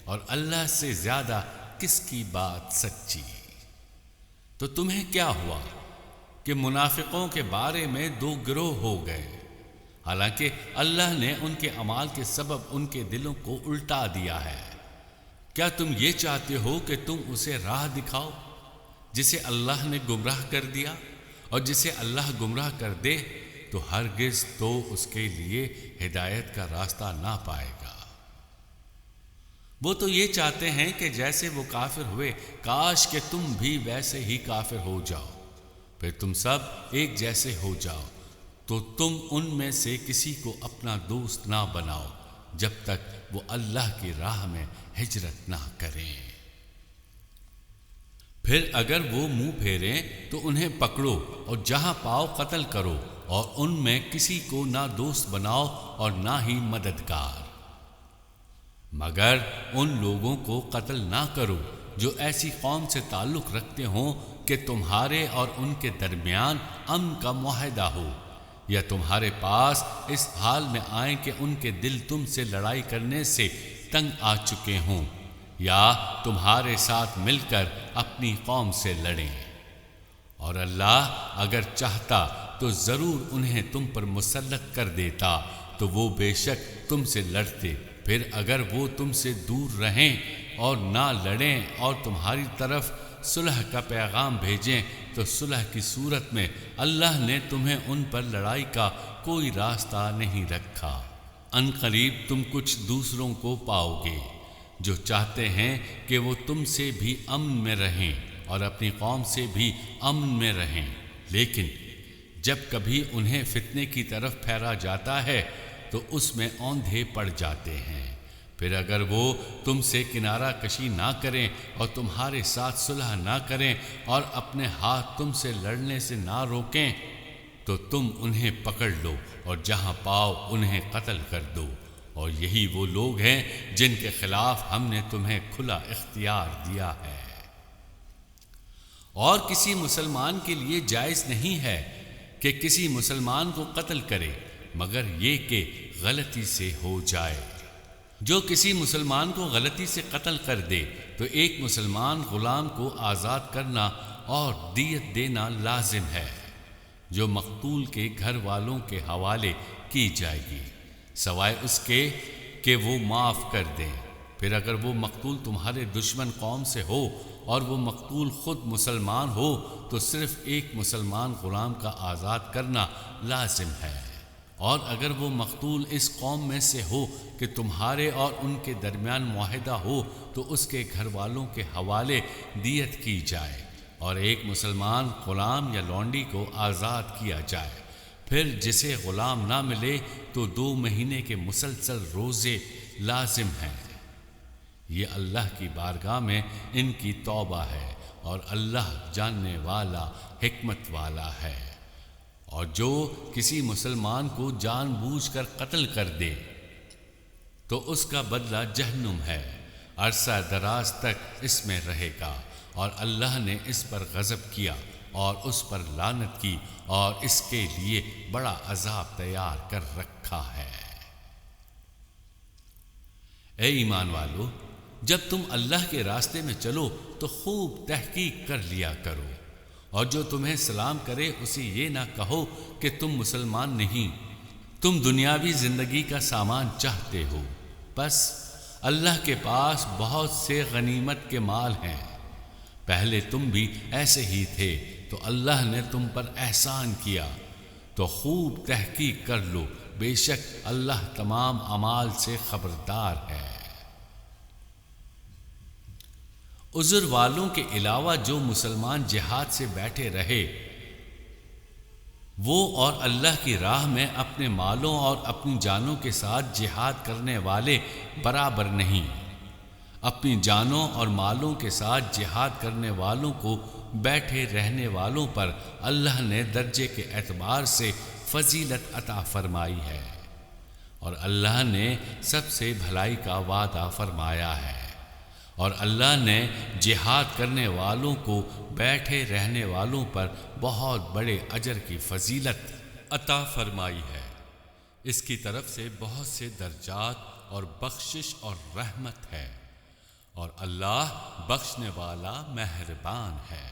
اور اللہ سے زیادہ کس کی بات سچی؟ تو تمہیں کیا ہوا کہ منافقوں کے بارے میں دو گروہ ہو گئے، حالانکہ اللہ نے ان کے اعمال کے سبب ان کے دلوں کو الٹا دیا ہے۔ کیا تم یہ چاہتے ہو کہ تم اسے راہ دکھاؤ جسے اللہ نے گمراہ کر دیا، اور جسے اللہ گمراہ کر دے تو ہرگز تو اس کے لیے ہدایت کا راستہ نہ پائے گا۔ وہ تو یہ چاہتے ہیں کہ جیسے وہ کافر ہوئے کاش کہ تم بھی ویسے ہی کافر ہو جاؤ، پھر تم سب ایک جیسے ہو جاؤ، تو تم ان میں سے کسی کو اپنا دوست نہ بناؤ، جب تک وہ اللہ کی راہ میں ہجرت نہ کریں۔ پھر اگر وہ منہ پھیریں تو انہیں پکڑو اور جہاں پاؤ قتل کرو، اور ان میں کسی کو نہ دوست بناؤ اور نہ ہی مددگار، مگر ان لوگوں کو قتل نہ کرو جو ایسی قوم سے تعلق رکھتے ہوں کہ تمہارے اور ان کے درمیان امن کا معاہدہ ہو، یا تمہارے پاس اس حال میں آئیں کہ ان کے دل تم سے لڑائی کرنے سے تنگ آ چکے ہوں، یا تمہارے ساتھ مل کر اپنی قوم سے لڑیں۔ اور اللہ اگر چاہتا تو ضرور انہیں تم پر مسلط کر دیتا، تو وہ بے شک تم سے لڑتے۔ پھر اگر وہ تم سے دور رہیں اور نہ لڑیں اور تمہاری طرف صلح کا پیغام بھیجیں، تو صلح کی صورت میں اللہ نے تمہیں ان پر لڑائی کا کوئی راستہ نہیں رکھا۔ ان قریب تم کچھ دوسروں کو پاؤ گے جو چاہتے ہیں کہ وہ تم سے بھی امن میں رہیں اور اپنی قوم سے بھی امن میں رہیں، لیکن جب کبھی انہیں فتنے کی طرف پھیرا جاتا ہے تو اس میں اوندھے پڑ جاتے ہیں۔ پھر اگر وہ تم سے کنارہ کشی نہ کریں اور تمہارے ساتھ صلح نہ کریں اور اپنے ہاتھ تم سے لڑنے سے نہ روکیں، تو تم انہیں پکڑ لو اور جہاں پاؤ انہیں قتل کر دو، اور یہی وہ لوگ ہیں جن کے خلاف ہم نے تمہیں کھلا اختیار دیا ہے۔ اور کسی مسلمان کے لیے جائز نہیں ہے کہ کسی مسلمان کو قتل کرے مگر یہ کہ غلطی سے ہو جائے۔ جو کسی مسلمان کو غلطی سے قتل کر دے تو ایک مسلمان غلام کو آزاد کرنا اور دیت دینا لازم ہے، جو مقتول کے گھر والوں کے حوالے کی جائے گی، سوائے اس کے کہ وہ معاف کر دیں۔ پھر اگر وہ مقتول تمہارے دشمن قوم سے ہو اور وہ مقتول خود مسلمان ہو تو صرف ایک مسلمان غلام کا آزاد کرنا لازم ہے، اور اگر وہ مقتول اس قوم میں سے ہو کہ تمہارے اور ان کے درمیان معاہدہ ہو تو اس کے گھر والوں کے حوالے دیت کی جائے، اور ایک مسلمان غلام یا لونڈی کو آزاد کیا جائے۔ پھر جسے غلام نہ ملے تو 2 مہینے کے مسلسل روزے لازم ہیں۔ یہ اللہ کی بارگاہ میں ان کی توبہ ہے، اور اللہ جاننے والا حکمت والا ہے۔ اور جو کسی مسلمان کو جان بوجھ کر قتل کر دے تو اس کا بدلہ جہنم ہے، عرصہ دراز تک اس میں رہے گا، اور اللہ نے اس پر غضب کیا اور اس پر لعنت کی، اور اس کے لیے بڑا عذاب تیار کر رکھا ہے۔ اے ایمان والو، جب تم اللہ کے راستے میں چلو تو خوب تحقیق کر لیا کرو، اور جو تمہیں سلام کرے اسے یہ نہ کہو کہ تم مسلمان نہیں، تم دنیاوی زندگی کا سامان چاہتے ہو، بس اللہ کے پاس بہت سے غنیمت کے مال ہیں، پہلے تم بھی ایسے ہی تھے تو اللہ نے تم پر احسان کیا، تو خوب تحقیق کر لو، بے شک اللہ تمام اعمال سے خبردار ہے۔ عذر والوں کے علاوہ جو مسلمان جہاد سے بیٹھے رہے وہ اور اللہ کی راہ میں اپنے مالوں اور اپنی جانوں کے ساتھ جہاد کرنے والے برابر نہیں۔ اپنی جانوں اور مالوں کے ساتھ جہاد کرنے والوں کو بیٹھے رہنے والوں پر اللہ نے درجے کے اعتبار سے فضیلت عطا فرمائی ہے، اور اللہ نے سب سے بھلائی کا وعدہ فرمایا ہے، اور اللہ نے جہاد کرنے والوں کو بیٹھے رہنے والوں پر بہت بڑے اجر کی فضیلت عطا فرمائی ہے۔ اس کی طرف سے بہت سے درجات اور بخشش اور رحمت ہے، اور اللہ بخشنے والا مہربان ہے۔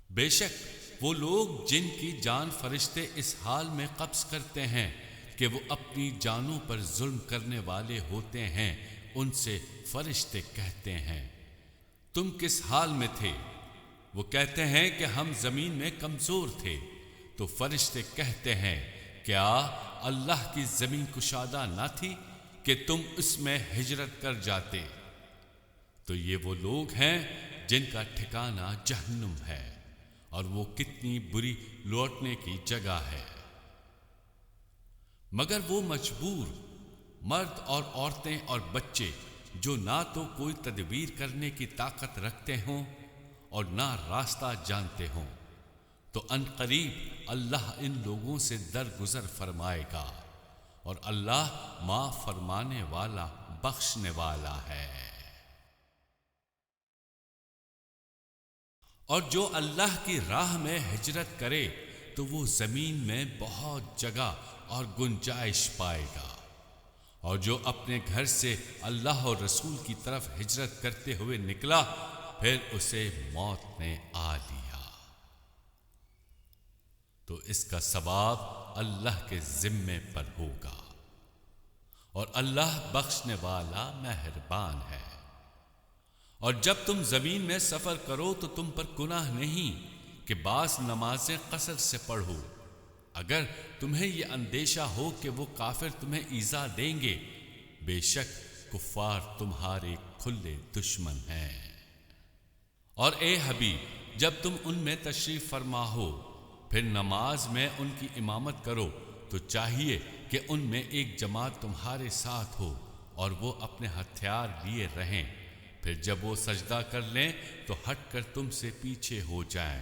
بے شک وہ لوگ جن کی جان فرشتے اس حال میں قبض کرتے ہیں کہ وہ اپنی جانوں پر ظلم کرنے والے ہوتے ہیں، ان سے فرشتے کہتے ہیں تم کس حال میں تھے؟ وہ کہتے ہیں کہ ہم زمین میں کمزور تھے، تو فرشتے کہتے ہیں کیا اللہ کی زمین کشادہ نہ تھی کہ تم اس میں ہجرت کر جاتے؟ تو یہ وہ لوگ ہیں جن کا ٹھکانہ جہنم ہے، اور وہ کتنی بری لوٹنے کی جگہ ہے۔ مگر وہ مجبور مرد اور عورتیں اور بچے جو نہ تو کوئی تدبیر کرنے کی طاقت رکھتے ہوں اور نہ راستہ جانتے ہوں، تو ان قریب اللہ ان لوگوں سے درگزر فرمائے گا، اور اللہ معاف فرمانے والا بخشنے والا ہے۔ اور جو اللہ کی راہ میں ہجرت کرے تو وہ زمین میں بہت جگہ اور گنجائش پائے گا، اور جو اپنے گھر سے اللہ اور رسول کی طرف ہجرت کرتے ہوئے نکلا پھر اسے موت نے آ لیا تو اس کا ثواب اللہ کے ذمے پر ہوگا، اور اللہ بخشنے والا مہربان ہے۔ اور جب تم زمین میں سفر کرو تو تم پر گناہ نہیں کہ بعض نمازیں قصر سے پڑھو، اگر تمہیں یہ اندیشہ ہو کہ وہ کافر تمہیں ایذا دیں گے، بے شک کفار تمہارے کھلے دشمن ہیں۔ اور اے حبیب، جب تم ان میں تشریف فرما ہو پھر نماز میں ان کی امامت کرو تو چاہیے کہ ان میں ایک جماعت تمہارے ساتھ ہو اور وہ اپنے ہتھیار لیے رہیں، پھر جب وہ سجدہ کر لیں تو ہٹ کر تم سے پیچھے ہو جائیں،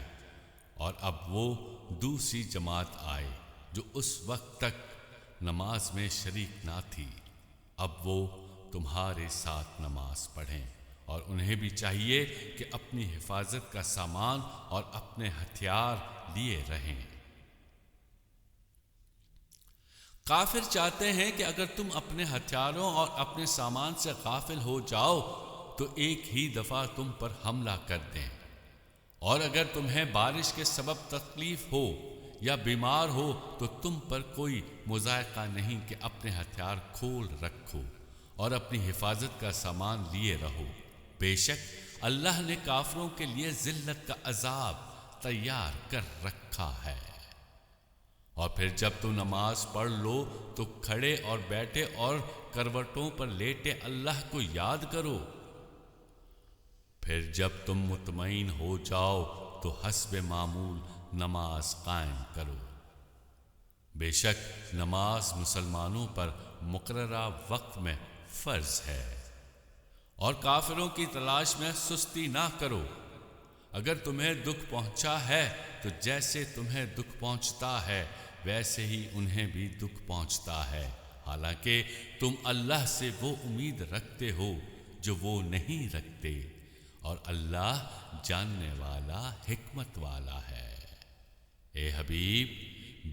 اور اب وہ دوسری جماعت آئے جو اس وقت تک نماز میں شریک نہ تھی، اب وہ تمہارے ساتھ نماز پڑھیں، اور انہیں بھی چاہیے کہ اپنی حفاظت کا سامان اور اپنے ہتھیار لیے رہیں۔ کافر چاہتے ہیں کہ اگر تم اپنے ہتھیاروں اور اپنے سامان سے غافل ہو جاؤ تو ایک ہی دفعہ تم پر حملہ کر دیں، اور اگر تمہیں بارش کے سبب تکلیف ہو یا بیمار ہو تو تم پر کوئی مضائقہ نہیں کہ اپنے ہتھیار کھول رکھو اور اپنی حفاظت کا سامان لیے رہو، بے شک اللہ نے کافروں کے لیے ذلت کا عذاب تیار کر رکھا ہے۔ اور پھر جب تم نماز پڑھ لو تو کھڑے اور بیٹھے اور کروٹوں پر لیٹے اللہ کو یاد کرو، پھر جب تم مطمئن ہو جاؤ تو حسب معمول نماز قائم کرو، بے شک نماز مسلمانوں پر مقررہ وقت میں فرض ہے۔ اور کافروں کی تلاش میں سستی نہ کرو، اگر تمہیں دکھ پہنچا ہے تو جیسے تمہیں دکھ پہنچتا ہے ویسے ہی انہیں بھی دکھ پہنچتا ہے، حالانکہ تم اللہ سے وہ امید رکھتے ہو جو وہ نہیں رکھتے، اور اللہ جاننے والا حکمت والا ہے۔ اے حبیب،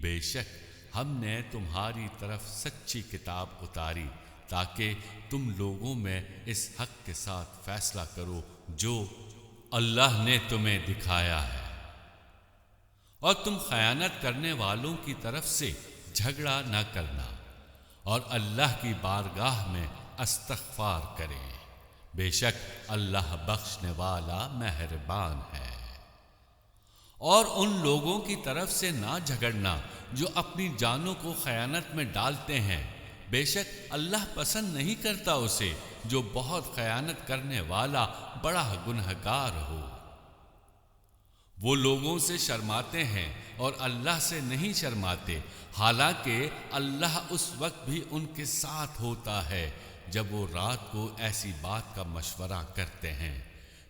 بے شک ہم نے تمہاری طرف سچی کتاب اتاری تاکہ تم لوگوں میں اس حق کے ساتھ فیصلہ کرو جو اللہ نے تمہیں دکھایا ہے، اور تم خیانت کرنے والوں کی طرف سے جھگڑا نہ کرنا، اور اللہ کی بارگاہ میں استغفار کریں، بے شک اللہ بخشنے والا مہربان ہے۔ اور ان لوگوں کی طرف سے نہ جھگڑنا جو اپنی جانوں کو خیانت میں ڈالتے ہیں، بے شک اللہ پسند نہیں کرتا اسے جو بہت خیانت کرنے والا بڑا گنہگار ہو۔ وہ لوگوں سے شرماتے ہیں اور اللہ سے نہیں شرماتے، حالانکہ اللہ اس وقت بھی ان کے ساتھ ہوتا ہے جب وہ رات کو ایسی بات کا مشورہ کرتے ہیں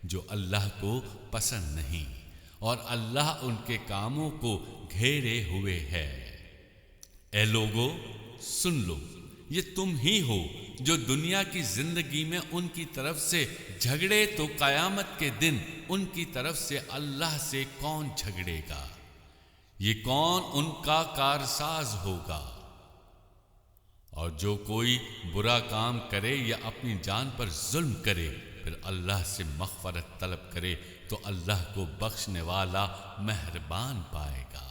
جو اللہ کو پسند نہیں، اور اللہ ان کے کاموں کو گھیرے ہوئے ہے۔ اے لوگو، سن لو، یہ تم ہی ہو جو دنیا کی زندگی میں ان کی طرف سے جھگڑے تو قیامت کے دن ان کی طرف سے اللہ سے کون جھگڑے گا؟ یہ کون ان کا کارساز ہوگا؟ اور جو کوئی برا کام کرے یا اپنی جان پر ظلم کرے پھر اللہ سے مغفرت طلب کرے تو اللہ کو بخشنے والا مہربان پائے گا۔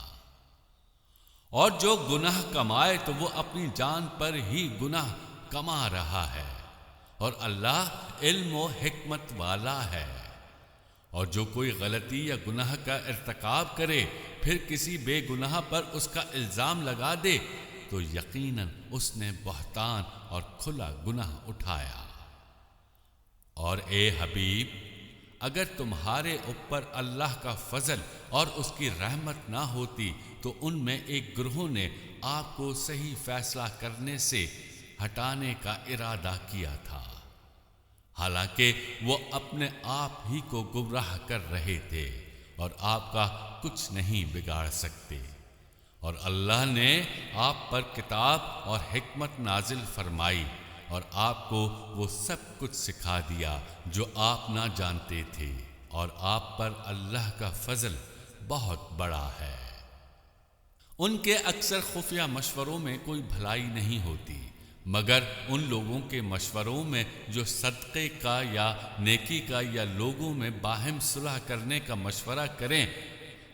اور جو گناہ کمائے تو وہ اپنی جان پر ہی گناہ کما رہا ہے، اور اللہ علم و حکمت والا ہے۔ اور جو کوئی غلطی یا گناہ کا ارتکاب کرے پھر کسی بے گناہ پر اس کا الزام لگا دے تو یقیناً اس نے بہتان اور کھلا گناہ اٹھایا۔ اور اے حبیب، اگر تمہارے اوپر اللہ کا فضل اور اس کی رحمت نہ ہوتی تو ان میں ایک گروہ نے آپ کو صحیح فیصلہ کرنے سے ہٹانے کا ارادہ کیا تھا، حالانکہ وہ اپنے آپ ہی کو گمراہ کر رہے تھے اور آپ کا کچھ نہیں بگاڑ سکتے۔ اور اللہ نے آپ پر کتاب اور حکمت نازل فرمائی اور آپ کو وہ سب کچھ سکھا دیا جو آپ نہ جانتے تھے، اور آپ پر اللہ کا فضل بہت بڑا ہے۔ ان کے اکثر خفیہ مشوروں میں کوئی بھلائی نہیں ہوتی مگر ان لوگوں کے مشوروں میں جو صدقے کا یا نیکی کا یا لوگوں میں باہم صلح کرنے کا مشورہ کریں،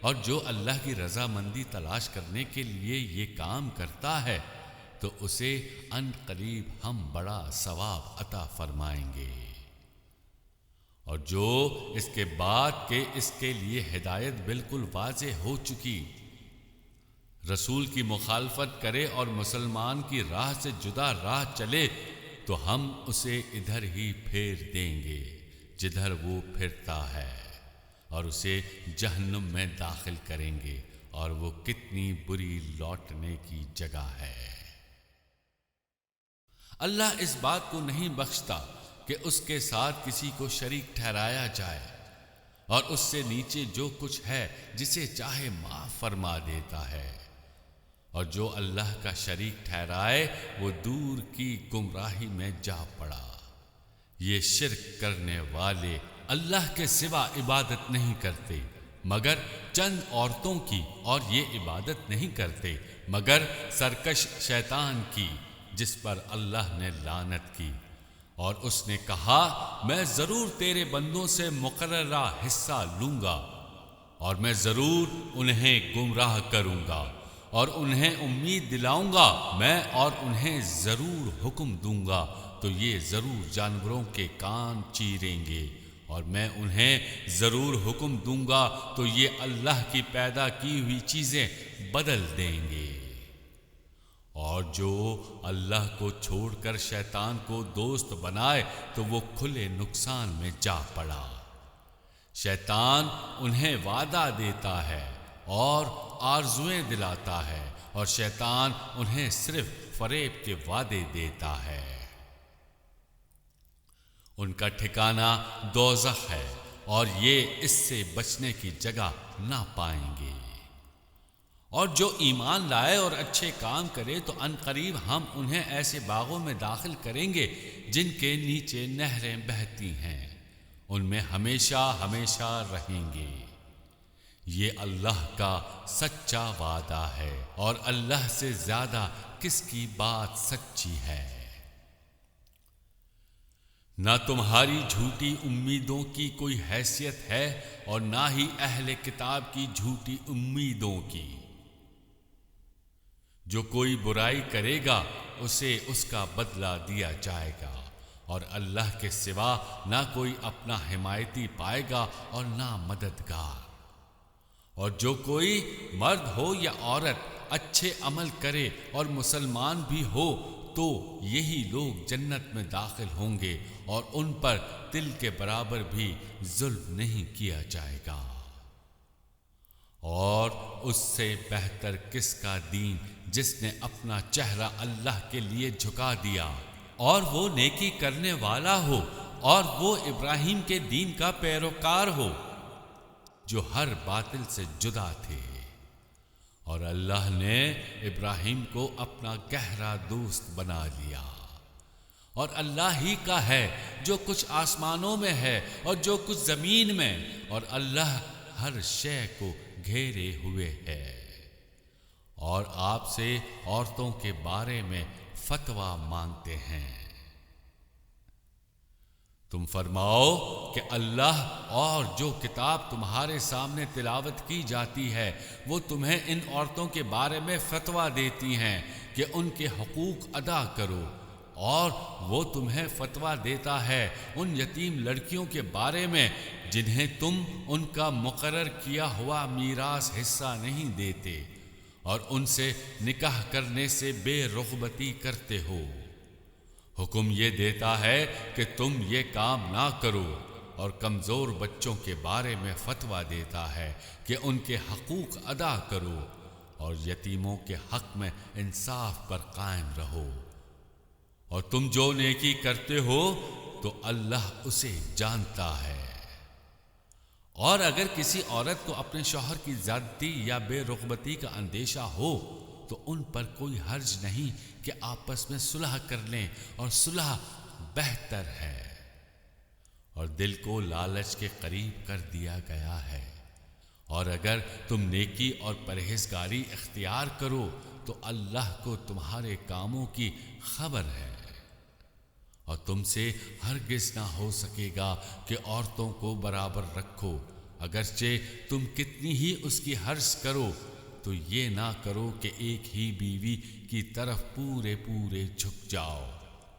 اور جو اللہ کی رضامندی تلاش کرنے کے لیے یہ کام کرتا ہے تو اسے ان قریب ہم بڑا ثواب عطا فرمائیں گے۔ اور جو اس کے بعد کہ اس کے لیے ہدایت بالکل واضح ہو چکی رسول کی مخالفت کرے اور مسلمان کی راہ سے جدا راہ چلے تو ہم اسے ادھر ہی پھیر دیں گے جدھر وہ پھرتا ہے، اور اسے جہنم میں داخل کریں گے، اور وہ کتنی بری لوٹنے کی جگہ ہے۔ اللہ اس بات کو نہیں بخشتا کہ اس کے ساتھ کسی کو شریک ٹھہرایا جائے، اور اس سے نیچے جو کچھ ہے جسے چاہے معاف فرما دیتا ہے، اور جو اللہ کا شریک ٹھہرائے وہ دور کی گمراہی میں جا پڑا۔ یہ شرک کرنے والے اللہ کے سوا عبادت نہیں کرتے مگر چند عورتوں کی، اور یہ عبادت نہیں کرتے مگر سرکش شیطان کی جس پر اللہ نے لعنت کی، اور اس نے کہا میں ضرور تیرے بندوں سے مقررہ حصہ لوں گا، اور میں ضرور انہیں گمراہ کروں گا، اور انہیں امید دلاؤں گا میں، اور انہیں ضرور حکم دوں گا تو یہ ضرور جانوروں کے کان چیریں گے، اور میں انہیں ضرور حکم دوں گا تو یہ اللہ کی پیدا کی ہوئی چیزیں بدل دیں گے۔ اور جو اللہ کو چھوڑ کر شیطان کو دوست بنائے تو وہ کھلے نقصان میں جا پڑا۔ شیطان انہیں وعدہ دیتا ہے اور آرزویں دلاتا ہے، اور شیطان انہیں صرف فریب کے وعدے دیتا ہے۔ ان کا ٹھکانہ دوزخ ہے اور یہ اس سے بچنے کی جگہ نہ پائیں گے۔ اور جو ایمان لائے اور اچھے کام کرے تو ان قریب ہم انہیں ایسے باغوں میں داخل کریں گے جن کے نیچے نہریں بہتی ہیں، ان میں ہمیشہ ہمیشہ رہیں گے۔ یہ اللہ کا سچا وعدہ ہے، اور اللہ سے زیادہ کس کی بات سچی ہے۔ نہ تمہاری جھوٹی امیدوں کی کوئی حیثیت ہے اور نہ ہی اہل کتاب کی جھوٹی امیدوں کی۔ جو کوئی برائی کرے گا اسے اس کا بدلہ دیا جائے گا، اور اللہ کے سوا نہ کوئی اپنا حمایتی پائے گا اور نہ مددگار۔ اور جو کوئی مرد ہو یا عورت اچھے عمل کرے اور مسلمان بھی ہو تو یہی لوگ جنت میں داخل ہوں گے، اور ان پر تل کے برابر بھی ظلم نہیں کیا جائے گا۔ اور اس سے بہتر کس کا دین جس نے اپنا چہرہ اللہ کے لیے جھکا دیا، اور وہ نیکی کرنے والا ہو، اور وہ ابراہیم کے دین کا پیروکار ہو جو ہر باطل سے جدا تھے۔ اور اللہ نے ابراہیم کو اپنا گہرا دوست بنا لیا۔ اور اللہ ہی کا ہے جو کچھ آسمانوں میں ہے اور جو کچھ زمین میں، اور اللہ ہر شے کو گھیرے ہوئے ہے۔ اور آپ سے عورتوں کے بارے میں فتویٰ مانگتے ہیں۔ تم فرماؤ کہ اللہ اور جو کتاب تمہارے سامنے تلاوت کی جاتی ہے وہ تمہیں ان عورتوں کے بارے میں فتویٰ دیتی ہیں کہ ان کے حقوق ادا کرو، اور وہ تمہیں فتویٰ دیتا ہے ان یتیم لڑکیوں کے بارے میں جنہیں تم ان کا مقرر کیا ہوا میراث حصہ نہیں دیتے، اور ان سے نکاح کرنے سے بے رغبتی کرتے ہو۔ حکم یہ دیتا ہے کہ تم یہ کام نہ کرو، اور کمزور بچوں کے بارے میں فتویٰ دیتا ہے کہ ان کے حقوق ادا کرو، اور یتیموں کے حق میں انصاف پر قائم رہو، اور تم جو نیکی کرتے ہو تو اللہ اسے جانتا ہے۔ اور اگر کسی عورت کو اپنے شوہر کی زیادتی یا بے رغبتی کا اندیشہ ہو تو ان پر کوئی حرج نہیں کہ آپس میں صلح کر لیں، اور صلح بہتر ہے۔ اور دل کو لالچ کے قریب کر دیا گیا ہے۔ اور اگر تم نیکی اور پرہیزگاری اختیار کرو تو اللہ کو تمہارے کاموں کی خبر ہے، اور تم سے ہرگز نہ ہو سکے گا کہ عورتوں کو برابر رکھو، اگرچہ تم کتنی ہی اس کی حرص کرو تو یہ نہ کرو کہ ایک ہی بیوی کی طرف پورے پورے جھک جاؤ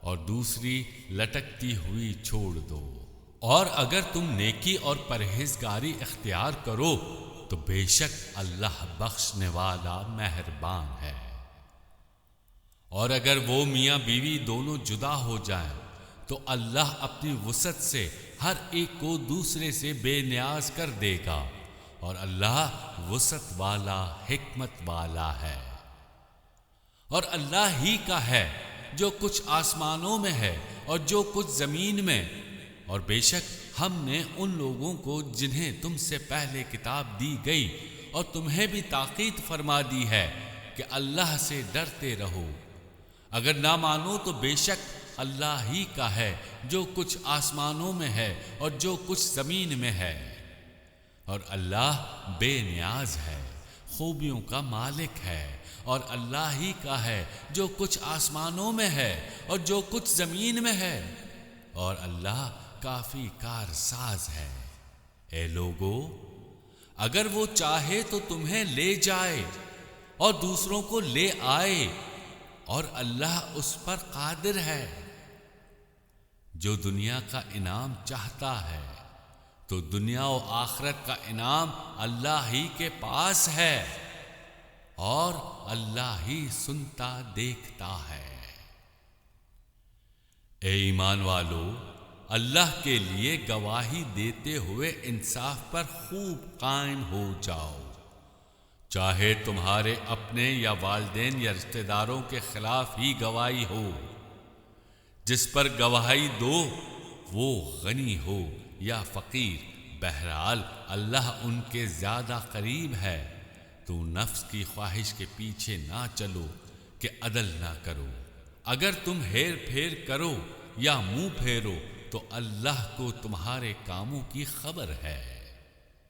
اور دوسری لٹکتی ہوئی چھوڑ دو۔ اور اگر تم نیکی اور پرہیزگاری اختیار کرو تو بے شک اللہ بخشنے والا مہربان ہے۔ اور اگر وہ میاں بیوی دونوں جدا ہو جائیں تو اللہ اپنی وسعت سے ہر ایک کو دوسرے سے بے نیاز کر دے گا، اور اللہ وسعت والا حکمت والا ہے۔ اور اللہ ہی کا ہے جو کچھ آسمانوں میں ہے اور جو کچھ زمین میں، اور بے شک ہم نے ان لوگوں کو جنہیں تم سے پہلے کتاب دی گئی اور تمہیں بھی تاکید فرما دی ہے کہ اللہ سے ڈرتے رہو، اگر نہ مانو تو بے شک اللہ ہی کا ہے جو کچھ آسمانوں میں ہے اور جو کچھ زمین میں ہے، اور اللہ بے نیاز ہے، خوبیوں کا مالک ہے، اور اللہ ہی کا ہے جو کچھ آسمانوں میں ہے اور جو کچھ زمین میں ہے، اور اللہ کافی کار ساز ہے۔ اے لوگو، اگر وہ چاہے تو تمہیں لے جائے اور دوسروں کو لے آئے، اور اللہ اس پر قادر ہے۔ جو دنیا کا انعام چاہتا ہے تو دنیا و آخرت کا انعام اللہ ہی کے پاس ہے، اور اللہ ہی سنتا دیکھتا ہے۔ اے ایمان والو، اللہ کے لیے گواہی دیتے ہوئے انصاف پر خوب قائم ہو جاؤ، چاہے تمہارے اپنے یا والدین یا رشتہ داروں کے خلاف ہی گواہی ہو۔ جس پر گواہی دو وہ غنی ہو یا فقیر، بہرحال اللہ ان کے زیادہ قریب ہے۔ تو نفس کی خواہش کے پیچھے نہ چلو کہ عدل نہ کرو، اگر تم ہیر پھیر کرو یا منہ پھیرو تو اللہ کو تمہارے کاموں کی خبر ہے۔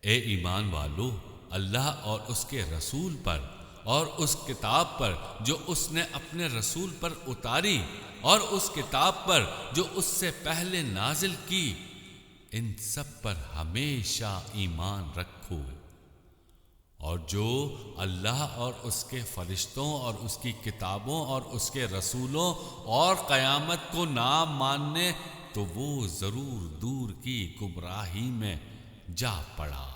اے ایمان والو، اللہ اور اس کے رسول پر اور اس کتاب پر جو اس نے اپنے رسول پر اتاری اور اس کتاب پر جو اس سے پہلے نازل کی، ان سب پر ہمیشہ ایمان رکھو، اور جو اللہ اور اس کے فرشتوں اور اس کی کتابوں اور اس کے رسولوں اور قیامت کو نہ ماننے تو وہ ضرور دور کی گمراہی میں جا پڑا۔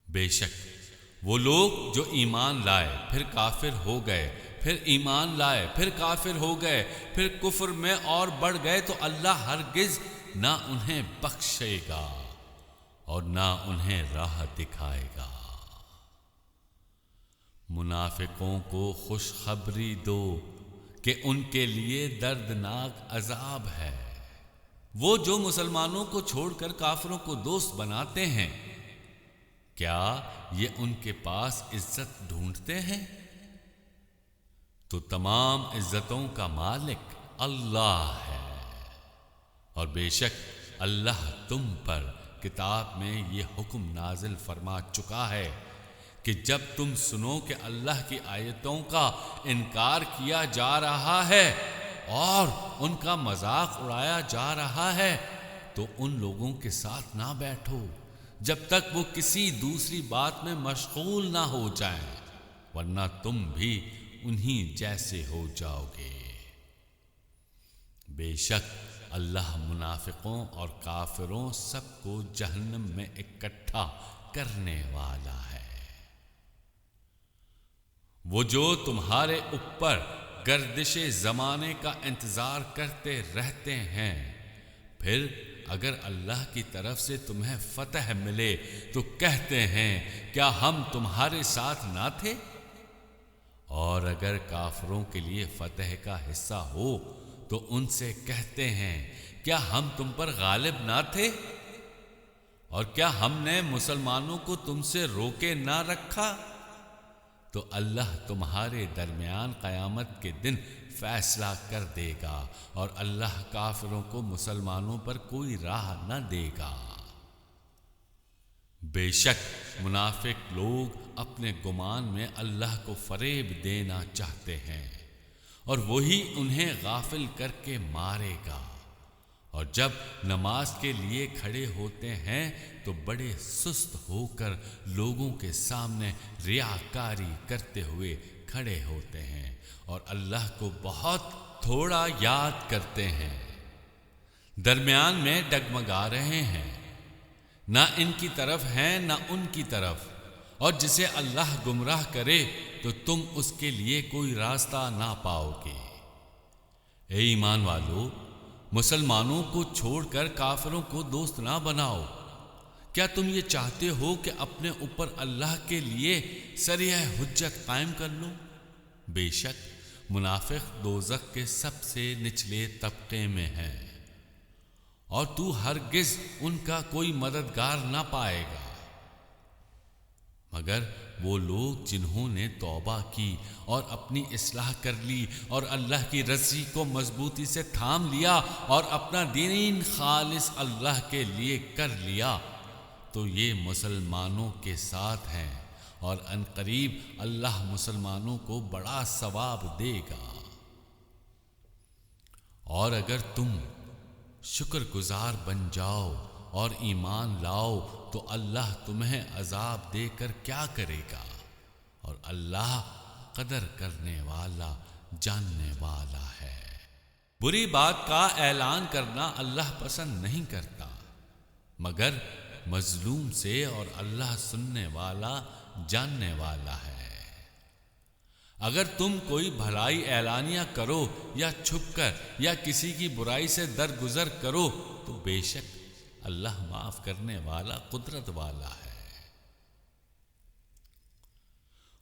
بے شک وہ لوگ جو ایمان لائے پھر کافر ہو گئے، پھر ایمان لائے پھر کافر ہو گئے، پھر کفر میں اور بڑھ گئے تو اللہ ہرگز نہ انہیں بخشے گا اور نہ انہیں راہ دکھائے گا۔ منافقوں کو خوشخبری دو کہ ان کے لیے دردناک عذاب ہے۔ وہ جو مسلمانوں کو چھوڑ کر کافروں کو دوست بناتے ہیں، کیا یہ ان کے پاس عزت ڈھونڈتے ہیں؟ تو تمام عزتوں کا مالک اللہ ہے، اور بے شک اللہ تم پر کتاب میں یہ حکم نازل فرما چکا ہے کہ جب تم سنو کہ اللہ کی آیتوں کا انکار کیا جا رہا ہے اور ان کا مذاق اڑایا جا رہا ہے تو ان لوگوں کے ساتھ نہ بیٹھو جب تک وہ کسی دوسری بات میں مشغول نہ ہو جائیں، ورنہ تم بھی انہی جیسے ہو جاؤ گے۔ بے شک اللہ منافقوں اور کافروں سب کو جہنم میں اکٹھا کرنے والا ہے۔ وہ جو تمہارے اوپر گردش زمانے کا انتظار کرتے رہتے ہیں، پھر اگر اللہ کی طرف سے تمہیں فتح ملے تو کہتے ہیں کیا ہم تمہارے ساتھ نہ تھے؟ اور اگر کافروں کے لیے فتح کا حصہ ہو تو ان سے کہتے ہیں کیا ہم تم پر غالب نہ تھے؟ اور کیا ہم نے مسلمانوں کو تم سے روکے نہ رکھا؟ تو اللہ تمہارے درمیان قیامت کے دن فیصلہ کر دے گا، اور اللہ کافروں کو مسلمانوں پر کوئی راہ نہ دے گا۔ بے شک منافق لوگ اپنے گمان میں اللہ کو فریب دینا چاہتے ہیں، اور وہی انہیں غافل کر کے مارے گا، اور جب نماز کے لیے کھڑے ہوتے ہیں تو بڑے سست ہو کر لوگوں کے سامنے ریاکاری کرتے ہوئے کھڑے ہوتے ہیں، اور اللہ کو بہت تھوڑا یاد کرتے ہیں، درمیان میں ڈگمگا رہے ہیں، نہ ان کی طرف ہیں نہ ان کی طرف، اور جسے اللہ گمراہ کرے تو تم اس کے لیے کوئی راستہ نہ پاؤ گے۔ اے ایمان والو، مسلمانوں کو چھوڑ کر کافروں کو دوست نہ بناؤ۔ کیا تم یہ چاہتے ہو کہ اپنے اوپر اللہ کے لیے صریح حجت قائم کر لو؟ بے شک منافق دوزخ کے سب سے نچلے طبقے میں ہیں، اور تو ہرگز ان کا کوئی مددگار نہ پائے گا، مگر وہ لوگ جنہوں نے توبہ کی اور اپنی اصلاح کر لی اور اللہ کی رضی کو مضبوطی سے تھام لیا اور اپنا دین خالص اللہ کے لیے کر لیا، تو یہ مسلمانوں کے ساتھ ہیں، اور ان قریب اللہ مسلمانوں کو بڑا ثواب دے گا۔ اور اگر تم شکر گزار بن جاؤ اور ایمان لاؤ تو اللہ تمہیں عذاب دے کر کیا کرے گا، اور اللہ قدر کرنے والا جاننے والا ہے۔ بری بات کا اعلان کرنا اللہ پسند نہیں کرتا مگر مظلوم سے، اور اللہ سننے والا جاننے والا ہے۔ اگر تم کوئی بھلائی اعلانیہ کرو یا چھپ کر یا کسی کی برائی سے درگزر کرو تو بے شک اللہ معاف کرنے والا قدرت والا ہے۔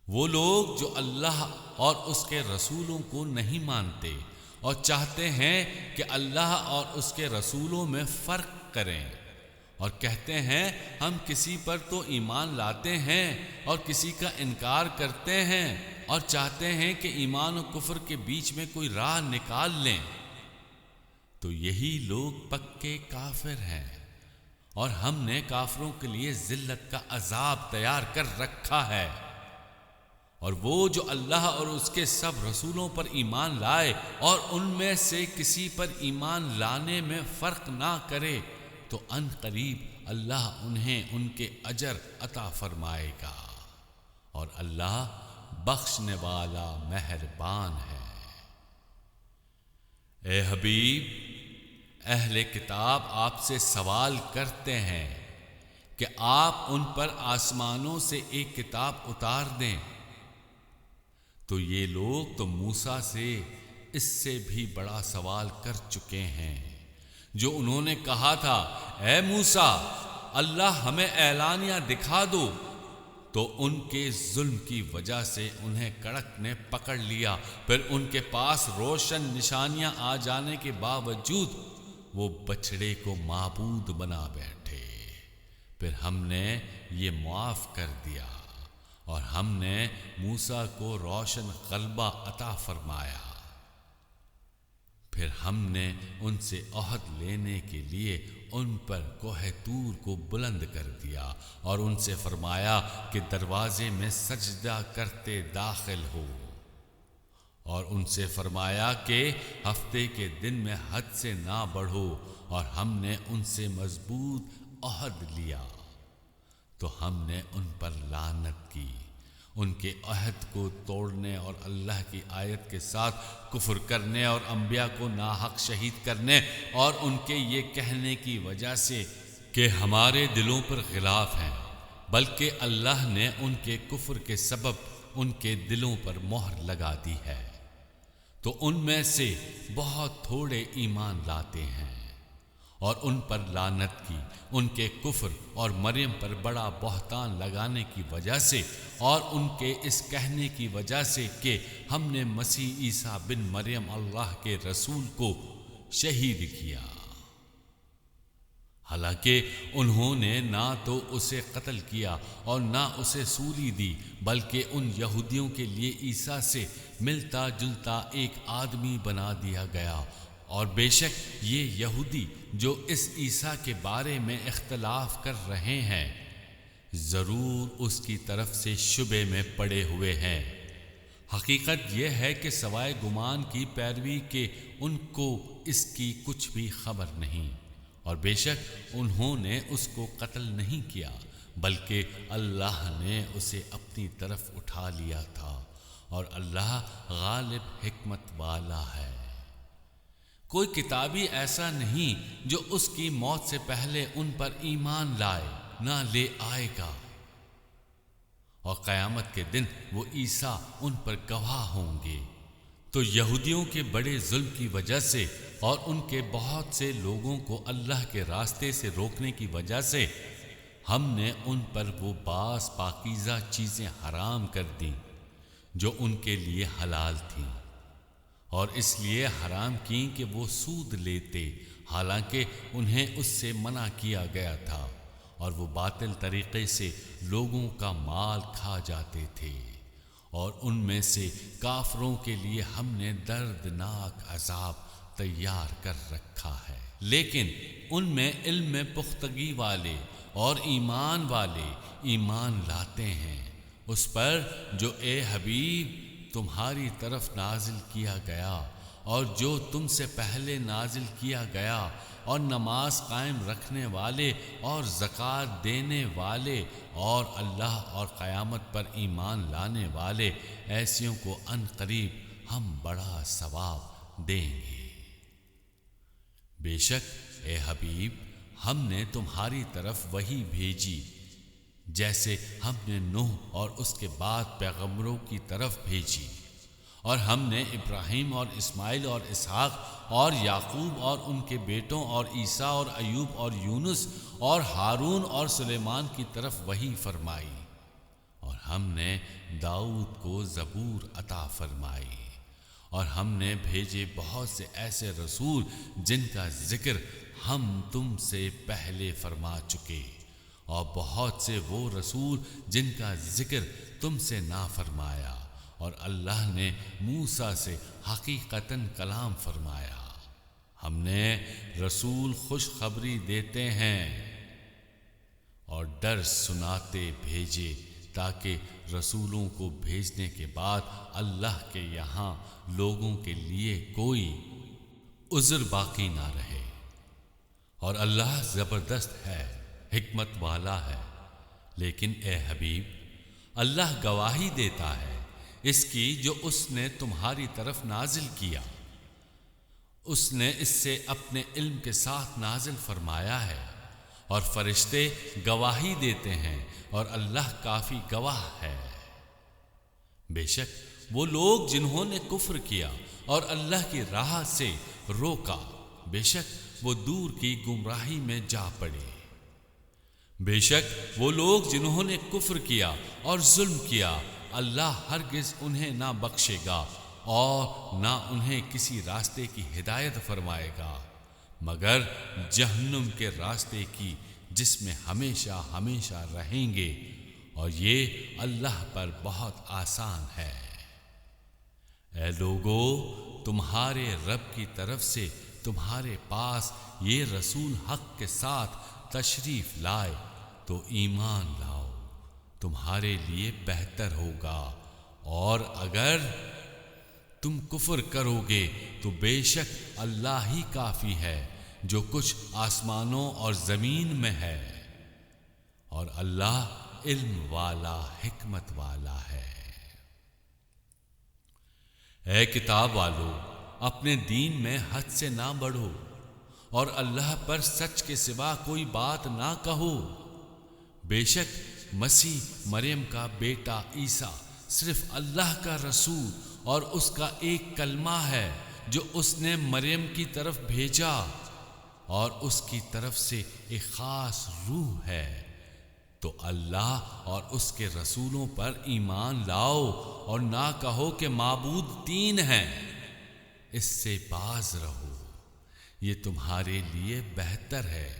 وہ لوگ جو اللہ اور اس کے رسولوں کو نہیں مانتے اور چاہتے ہیں کہ اللہ اور اس کے رسولوں میں فرق کریں، اور کہتے ہیں ہم کسی پر تو ایمان لاتے ہیں اور کسی کا انکار کرتے ہیں، اور چاہتے ہیں کہ ایمان و کفر کے بیچ میں کوئی راہ نکال لیں، تو یہی لوگ پکے کافر ہیں، اور ہم نے کافروں کے لیے ذلت کا عذاب تیار کر رکھا ہے۔ اور وہ جو اللہ اور اس کے سب رسولوں پر ایمان لائے اور ان میں سے کسی پر ایمان لانے میں فرق نہ کرے تو ان قریب اللہ انہیں ان کے اجر عطا فرمائے گا، اور اللہ بخشنے والا مہربان ہے۔ اے حبیب، اہل کتاب آپ سے سوال کرتے ہیں کہ آپ ان پر آسمانوں سے ایک کتاب اتار دیں، تو یہ لوگ تو موسیٰ سے اس سے بھی بڑا سوال کر چکے ہیں، جو انہوں نے کہا تھا اے موسیٰ اللہ ہمیں اعلانیہ دکھا دو، تو ان کے ظلم کی وجہ سے انہیں کڑک نے پکڑ لیا، پھر ان کے پاس روشن نشانیاں آ جانے کے باوجود وہ بچڑے کو معبود بنا بیٹھے، پھر ہم نے یہ معاف کر دیا، اور ہم نے موسیٰ کو روشن غلبہ عطا فرمایا۔ پھر ہم نے ان سے عہد لینے کے لیے ان پر کوہ طور کو بلند کر دیا، اور ان سے فرمایا کہ دروازے میں سجدہ کرتے داخل ہو، اور ان سے فرمایا کہ ہفتے کے دن میں حد سے نہ بڑھو، اور ہم نے ان سے مضبوط عہد لیا، تو ہم نے ان پر لعنت کی، ان کے عہد کو توڑنے اور اللہ کی آیت کے ساتھ کفر کرنے اور انبیاء کو ناحق شہید کرنے، اور ان کے یہ کہنے کی وجہ سے کہ ہمارے دلوں پر غلاف ہیں، بلکہ اللہ نے ان کے کفر کے سبب ان کے دلوں پر مہر لگا دی ہے، تو ان میں سے بہت تھوڑے ایمان لاتے ہیں، اور ان پر لعنت کی، ان کے کفر اور مریم پر بڑا بہتان لگانے کی وجہ سے، اور ان کے اس کہنے کی وجہ سے کہ ہم نے مسیح عیسیٰ بن مریم اللہ کے رسول کو شہید کیا، حالانکہ انہوں نے نہ تو اسے قتل کیا اور نہ اسے سولی دی، بلکہ ان یہودیوں کے لیے عیسیٰ سے ملتا جلتا ایک آدمی بنا دیا گیا۔ اور بے شک یہ یہودی جو اس عیسیٰ کے بارے میں اختلاف کر رہے ہیں ضرور اس کی طرف سے شبے میں پڑے ہوئے ہیں۔ حقیقت یہ ہے کہ سوائے گمان کی پیروی کے ان کو اس کی کچھ بھی خبر نہیں، اور بے شک انہوں نے اس کو قتل نہیں کیا بلکہ اللہ نے اسے اپنی طرف اٹھا لیا تھا، اور اللہ غالب حکمت والا ہے۔ کوئی کتابی ایسا نہیں جو اس کی موت سے پہلے ان پر ایمان لائے نہ لے آئے گا، اور قیامت کے دن وہ عیسیٰ ان پر گواہ ہوں گے۔ تو یہودیوں کے بڑے ظلم کی وجہ سے اور ان کے بہت سے لوگوں کو اللہ کے راستے سے روکنے کی وجہ سے ہم نے ان پر وہ بعض پاکیزہ چیزیں حرام کر دیں جو ان کے لیے حلال تھیں، اور اس لیے حرام کی کہ وہ سود لیتے حالانکہ انہیں اس سے منع کیا گیا تھا، اور وہ باطل طریقے سے لوگوں کا مال کھا جاتے تھے، اور ان میں سے کافروں کے لیے ہم نے دردناک عذاب تیار کر رکھا ہے۔ لیکن ان میں علم میں پختگی والے اور ایمان والے ایمان لاتے ہیں اس پر جو اے حبیب تمہاری طرف نازل کیا گیا اور جو تم سے پہلے نازل کیا گیا، اور نماز قائم رکھنے والے اور زکوٰۃ دینے والے اور اللہ اور قیامت پر ایمان لانے والے، ایسیوں کو ان قریب ہم بڑا ثواب دیں گے۔ بے شک اے حبیب ہم نے تمہاری طرف وحی بھیجی جیسے ہم نے نوح اور اس کے بعد پیغمبروں کی طرف بھیجی، اور ہم نے ابراہیم اور اسماعیل اور اسحاق اور یعقوب اور ان کے بیٹوں اور عیسیٰ اور ایوب اور یونس اور ہارون اور سلیمان کی طرف وحی فرمائی، اور ہم نے داؤد کو زبور عطا فرمائی، اور ہم نے بھیجے بہت سے ایسے رسول جن کا ذکر ہم تم سے پہلے فرما چکے، اور بہت سے وہ رسول جن کا ذکر تم سے نہ فرمایا، اور اللہ نے موسیٰ سے حقیقتاً کلام فرمایا۔ ہم نے رسول خوشخبری دیتے ہیں اور ڈر سناتے بھیجے تاکہ رسولوں کو بھیجنے کے بعد اللہ کے یہاں لوگوں کے لیے کوئی عذر باقی نہ رہے، اور اللہ زبردست ہے، حکمت والا ہے۔ لیکن اے حبیب اللہ گواہی دیتا ہے اس کی جو اس نے تمہاری طرف نازل کیا، اس نے اس سے اپنے علم کے ساتھ نازل فرمایا ہے، اور فرشتے گواہی دیتے ہیں، اور اللہ کافی گواہ ہے۔ بے شک وہ لوگ جنہوں نے کفر کیا اور اللہ کی راہ سے روکا، بے شک وہ دور کی گمراہی میں جا پڑے۔ بے شک وہ لوگ جنہوں نے کفر کیا اور ظلم کیا، اللہ ہرگز انہیں نہ بخشے گا اور نہ انہیں کسی راستے کی ہدایت فرمائے گا مگر جہنم کے راستے کی، جس میں ہمیشہ ہمیشہ رہیں گے، اور یہ اللہ پر بہت آسان ہے۔ اے لوگو تمہارے رب کی طرف سے تمہارے پاس یہ رسول حق کے ساتھ تشریف لائے تو ایمان لاؤ، تمہارے لیے بہتر ہوگا، اور اگر تم کفر کرو گے تو بے شک اللہ ہی کافی ہے جو کچھ آسمانوں اور زمین میں ہے، اور اللہ علم والا حکمت والا ہے۔ اے کتاب والو اپنے دین میں حد سے نہ بڑھو، اور اللہ پر سچ کے سوا کوئی بات نہ کہو۔ بے شک مسیح مریم کا بیٹا عیسیٰ صرف اللہ کا رسول اور اس کا ایک کلمہ ہے جو اس نے مریم کی طرف بھیجا، اور اس کی طرف سے ایک خاص روح ہے، تو اللہ اور اس کے رسولوں پر ایمان لاؤ اور نہ کہو کہ معبود تین ہیں، اس سے باز رہو، یہ تمہارے لیے بہتر ہے۔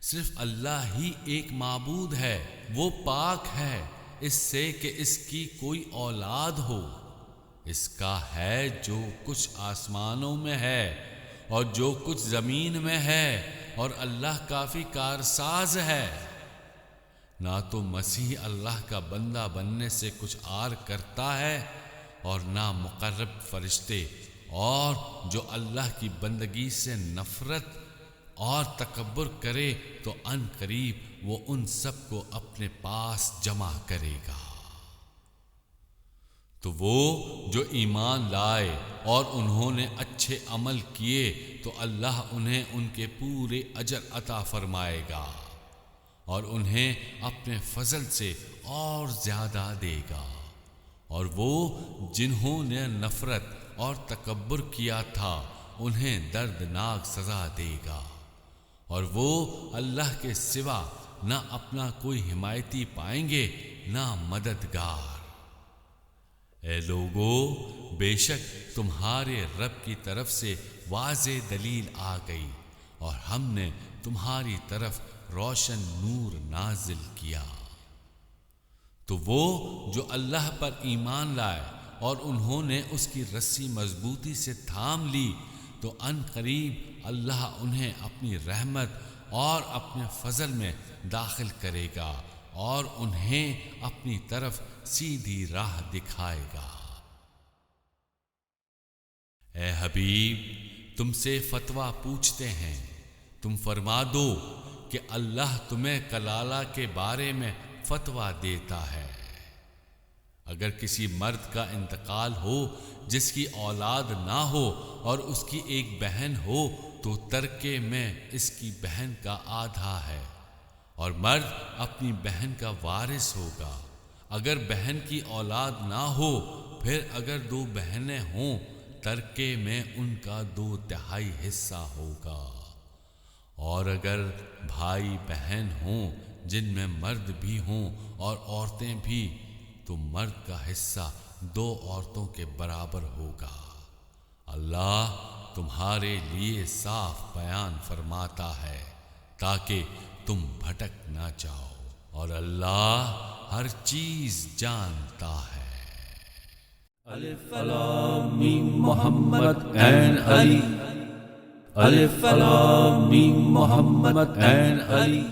صرف اللہ ہی ایک معبود ہے، وہ پاک ہے اس سے کہ اس کی کوئی اولاد ہو۔ اس کا ہے جو کچھ آسمانوں میں ہے اور جو کچھ زمین میں ہے، اور اللہ کافی کارساز ہے۔ نہ تو مسیح اللہ کا بندہ بننے سے کچھ عار کرتا ہے اور نہ مقرب فرشتے، اور جو اللہ کی بندگی سے نفرت اور تکبر کرے تو ان قریب وہ ان سب کو اپنے پاس جمع کرے گا۔ تو وہ جو ایمان لائے اور انہوں نے اچھے عمل کیے تو اللہ انہیں ان کے پورے اجر عطا فرمائے گا اور انہیں اپنے فضل سے اور زیادہ دے گا۔ اور وہ جنہوں نے نفرت اور تکبر کیا تھا انہیں دردناک سزا دے گا، اور وہ اللہ کے سوا نہ اپنا کوئی حمایتی پائیں گے نہ مددگار۔ اے لوگو، بے شک تمہارے رب کی طرف سے واضح دلیل آ گئی اور ہم نے تمہاری طرف روشن نور نازل کیا۔ تو وہ جو اللہ پر ایمان لائے اور انہوں نے اس کی رسی مضبوطی سے تھام لی تو ان قریب اللہ انہیں اپنی رحمت اور اپنے فضل میں داخل کرے گا اور انہیں اپنی طرف سیدھی راہ دکھائے گا۔ اے حبیب، تم سے فتویٰ پوچھتے ہیں، تم فرما دو کہ اللہ تمہیں کلالہ کے بارے میں فتویٰ دیتا ہے۔ اگر کسی مرد کا انتقال ہو جس کی اولاد نہ ہو اور اس کی ایک بہن ہو تو ترکے میں اس کی بہن کا آدھا ہے، اور مرد اپنی بہن کا وارث ہوگا۔ اگر بہن کی اولاد نہ ہو پھر اگر دو بہنیں ہوں ترکے میں ان کا 2/3 حصہ ہوگا، اور اگر بھائی بہن ہوں جن میں مرد بھی ہوں اور عورتیں بھی تو مرد کا حصہ 2 عورتوں کے برابر ہوگا۔ اللہ تمہارے لیے صاف بیان فرماتا ہے تاکہ تم بھٹک نہ جاؤ، اور اللہ ہر چیز جانتا ہے۔ الف لام میم محمد عین علی، الف لام میم محمد عین علی۔